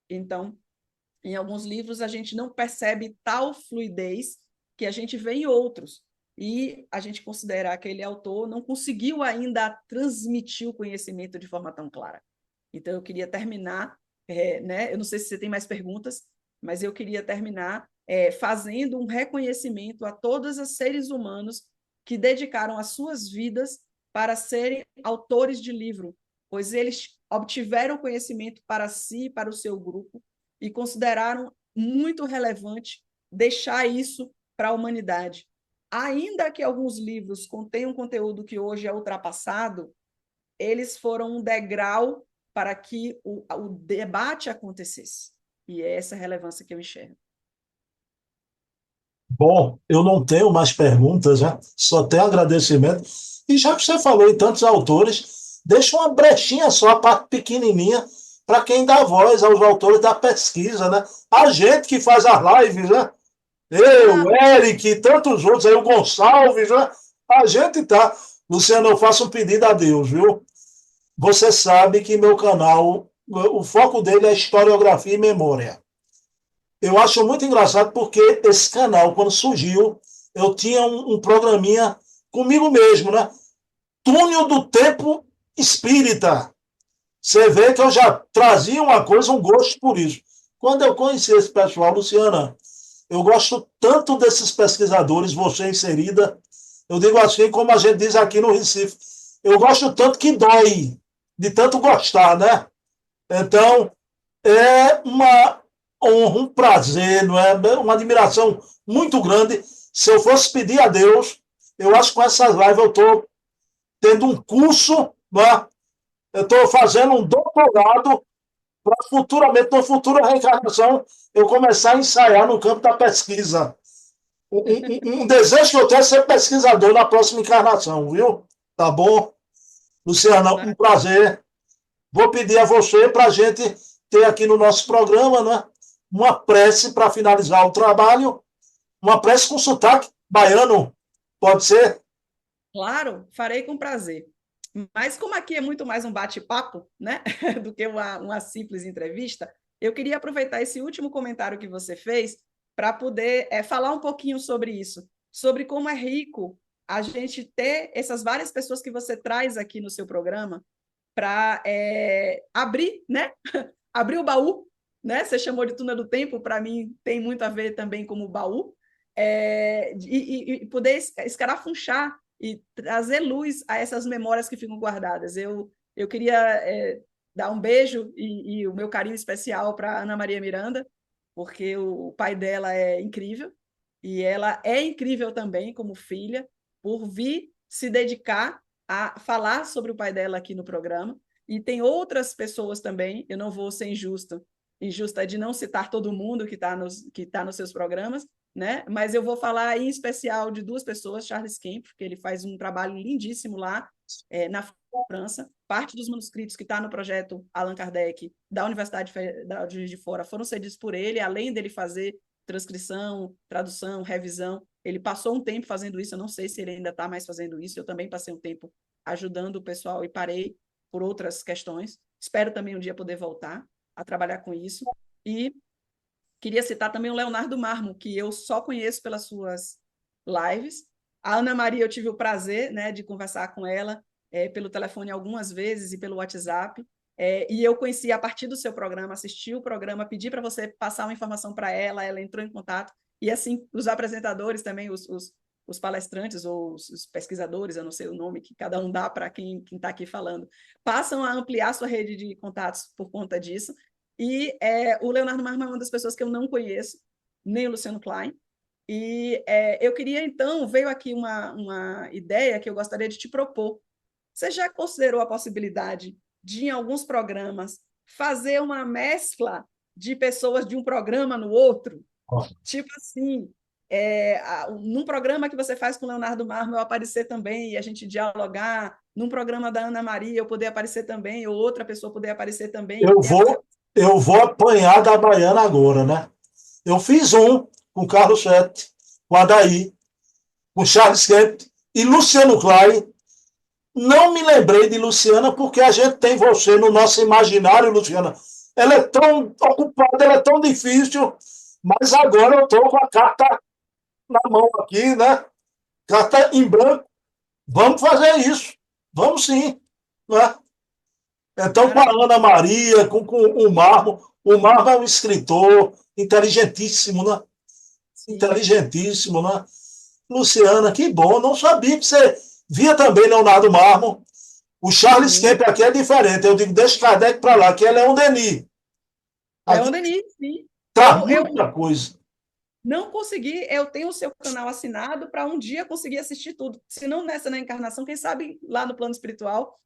Então, em alguns livros, a gente não percebe tal fluidez que a gente vê em outros. e a gente considerar que aquele autor não conseguiu ainda transmitir o conhecimento de forma tão clara. Então, eu queria terminar, né? Eu não sei se você tem mais perguntas, mas eu queria terminar fazendo um reconhecimento a todos os seres humanos que dedicaram as suas vidas para serem autores de livro, pois eles obtiveram conhecimento para si, para o seu grupo, e consideraram muito relevante deixar isso para a humanidade. Ainda que alguns livros contenham conteúdo que hoje é ultrapassado, eles foram um degrau para que o debate acontecesse. E é essa a relevância que eu enxergo. Bom, eu não tenho mais perguntas, né? Só tenho agradecimento. E já que você falou em tantos autores, deixa uma brechinha só, a parte pequenininha, para quem dá voz aos autores da pesquisa, né? A gente que faz as lives, né? Eu, Ah, Eric e tantos outros aí, o Gonçalves, né? A gente tá. Luciano, eu faço um pedido a Deus, viu? Você sabe que meu canal, o foco dele é historiografia e memória. Eu acho muito engraçado porque esse canal, quando surgiu, eu tinha um programinha comigo mesmo, né? Túnel do Tempo Espírita. Você vê que eu já trazia uma coisa, um gosto por isso. Quando eu conheci esse pessoal, Luciana, eu gosto tanto desses pesquisadores, você inserida, eu digo assim, como a gente diz aqui no Recife, eu gosto tanto que dói, de tanto gostar, né? Então, é uma honra, um prazer, não é? Uma admiração muito grande. Se eu fosse pedir a Deus, eu acho que com essas lives eu estou tendo um curso, não é? Eu estou fazendo um doutorado para futuramente, na futura reencarnação, eu começar a ensaiar no campo da pesquisa. Um desejo que eu tenho é ser pesquisador na próxima encarnação, viu? Tá bom? Luciana, um prazer. Vou pedir a você para a gente ter aqui no nosso programa, né, uma prece para finalizar o trabalho, uma prece com sotaque baiano, pode ser? claro, farei com prazer. Mas como aqui é muito mais um bate-papo, né, do que uma simples entrevista, eu queria aproveitar esse último comentário que você fez para poder falar um pouquinho sobre isso, sobre como é rico a gente ter essas várias pessoas que você traz aqui no seu programa para abrir, né, abrir o baú, né? Você chamou de túnel do tempo, para mim tem muito a ver também como baú, e poder escarafunchar e trazer luz a essas memórias que ficam guardadas. Eu queria dar um beijo e o meu carinho especial para Ana Maria Miranda, porque o pai dela é incrível e ela é incrível também como filha por vir se dedicar a falar sobre o pai dela aqui no programa. E tem outras pessoas também, eu não vou ser injusta de não citar todo mundo que tá nos seus programas, né? Mas eu vou falar em especial de duas pessoas, Charles Kemp, que ele faz um trabalho lindíssimo lá na França. Parte dos manuscritos que está no projeto Allan Kardec da Universidade Federal de Juiz de Fora foram cedidos por ele, além dele fazer transcrição, tradução, revisão. Ele passou um tempo fazendo isso, eu não sei se ele ainda está mais fazendo isso, eu também passei um tempo ajudando o pessoal e parei por outras questões. Espero também um dia poder voltar a trabalhar com isso. E queria citar também o Leonardo Marmo, que eu só conheço pelas suas lives. A Ana Maria, eu tive o prazer, né, de conversar com ela pelo telefone algumas vezes e pelo WhatsApp. E eu conheci a partir do seu programa, assisti o programa, pedi para você passar uma informação para ela, ela entrou em contato. E assim, os apresentadores também, os palestrantes ou os pesquisadores, eu não sei o nome que cada um dá para quem está aqui falando, passam a ampliar sua rede de contatos por conta disso. E o Leonardo Marmo é uma das pessoas que eu não conheço, nem o Luciano Klein. E eu queria, então, veio aqui uma ideia que eu gostaria de te propor. Você já considerou a possibilidade de, em alguns programas, fazer uma mescla de pessoas de um programa no outro? Tipo assim, num programa que você faz com o Leonardo Marmo, eu aparecer também e a gente dialogar, num programa da Ana Maria eu poder aparecer também, ou outra pessoa poder aparecer também, Eu vou, eu vou apanhar da baiana agora, né? Eu fiz um com Carlos Sete, com Adair, com Charles Kemp e Luciano Klein. Não me lembrei de Luciana porque a gente tem você no nosso imaginário, Luciana. Ela é tão ocupada, ela é tão difícil, mas agora eu estou com a carta na mão aqui, né? carta em branco, vamos fazer isso. Vamos sim. Né? Então, com a Maravilha. Ana Maria, com o Marmo é um escritor inteligentíssimo, né? Sim, Inteligentíssimo, né? Luciana, que bom, não sabia que você via também Leonardo Marmo. O Charles sim. Kemp aqui é diferente. Eu digo, deixa Kardec para lá, que é Leon Denis. Aqui Leon Denis, sim. traz Eu muita coisa. não consegui, eu tenho o seu canal assinado para um dia conseguir assistir tudo. Se não nessa na encarnação, quem sabe lá no plano espiritual,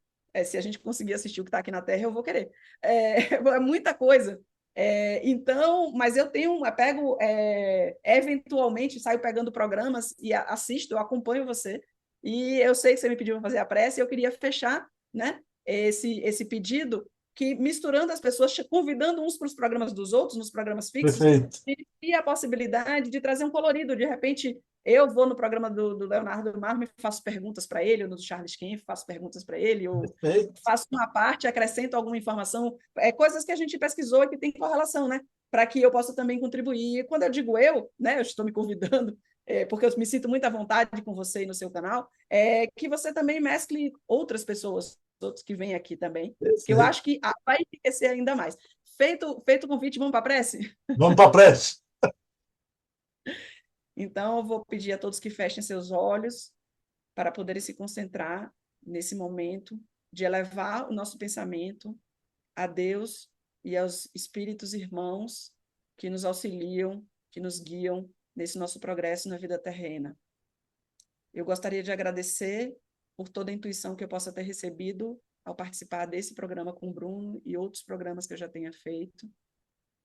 se a gente conseguir assistir o que está aqui na Terra, eu vou querer. É muita coisa. Então, mas eu tenho, eu pego, eventualmente, saio pegando programas e assisto, eu acompanho você. E eu sei que você me pediu para fazer a prece, e eu queria fechar, né, esse pedido, que misturando as pessoas, convidando uns para os programas dos outros, nos programas fixos, Perfeito. e a possibilidade de trazer um colorido. De repente, eu vou no programa do Leonardo Marmo e faço perguntas para ele, ou no do Charles Kemp, faço perguntas para ele, ou Perfeito. faço uma parte, acrescento alguma informação, coisas que a gente pesquisou e que tem correlação, né? Para que eu possa também contribuir. E quando eu digo eu, né, eu estou me convidando, porque eu me sinto muito à vontade com você e no seu canal, que você também mescle outras pessoas, outros que vêm aqui também, que eu Perfeito. acho que vai enriquecer ainda mais. Feito o convite, vamos para a prece? Vamos para a prece. Então, eu vou pedir a todos que fechem seus olhos para poderem se concentrar nesse momento de elevar o nosso pensamento a Deus e aos espíritos irmãos que nos auxiliam, que nos guiam nesse nosso progresso na vida terrena. Eu gostaria de agradecer por toda a intuição que eu possa ter recebido ao participar desse programa com o Bruno e outros programas que eu já tenha feito.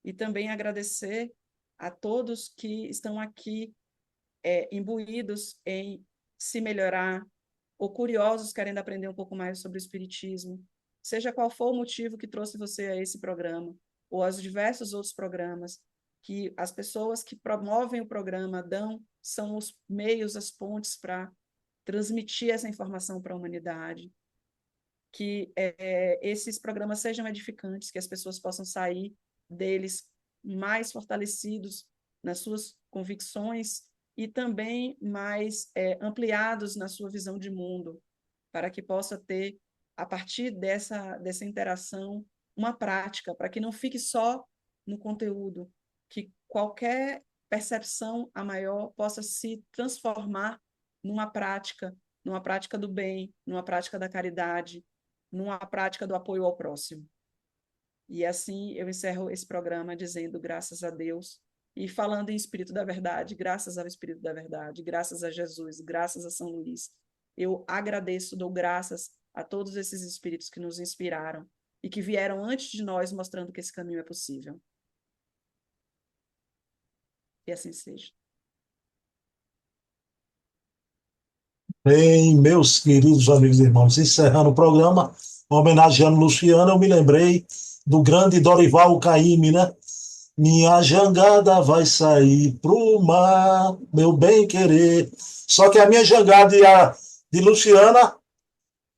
E também agradecer a todos que estão aqui imbuídos em se melhorar, ou curiosos querendo aprender um pouco mais sobre o Espiritismo, seja qual for o motivo que trouxe você a esse programa, ou aos diversos outros programas, que as pessoas que promovem o programa são os meios, as pontes para transmitir essa informação para a humanidade, que esses programas sejam edificantes, que as pessoas possam sair deles mais fortalecidos nas suas convicções e também mais ampliados na sua visão de mundo, para que possa ter, a partir dessa interação, uma prática, para que não fique só no conteúdo, que qualquer percepção a maior possa se transformar numa prática do bem, numa prática da caridade, numa prática do apoio ao próximo. E assim eu encerro esse programa dizendo graças a Deus e falando em Espírito da Verdade, graças ao Espírito da Verdade, graças a Jesus, graças a São Luís. Eu agradeço, dou graças a todos esses espíritos que nos inspiraram e que vieram antes de nós mostrando que esse caminho é possível. E assim seja. Bem, meus queridos amigos e irmãos, encerrando o programa, homenageando Luciano, eu me lembrei do grande Dorival Caymmi, né? Minha jangada vai sair pro mar, meu bem querer. Só que a minha jangada de Luciana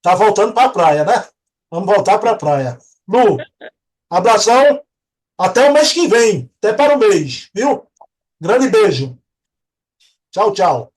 tá voltando para a praia, né? Vamos voltar para a praia. Lu, abração, até o mês que vem, até para o mês, viu? Grande beijo. Tchau, tchau.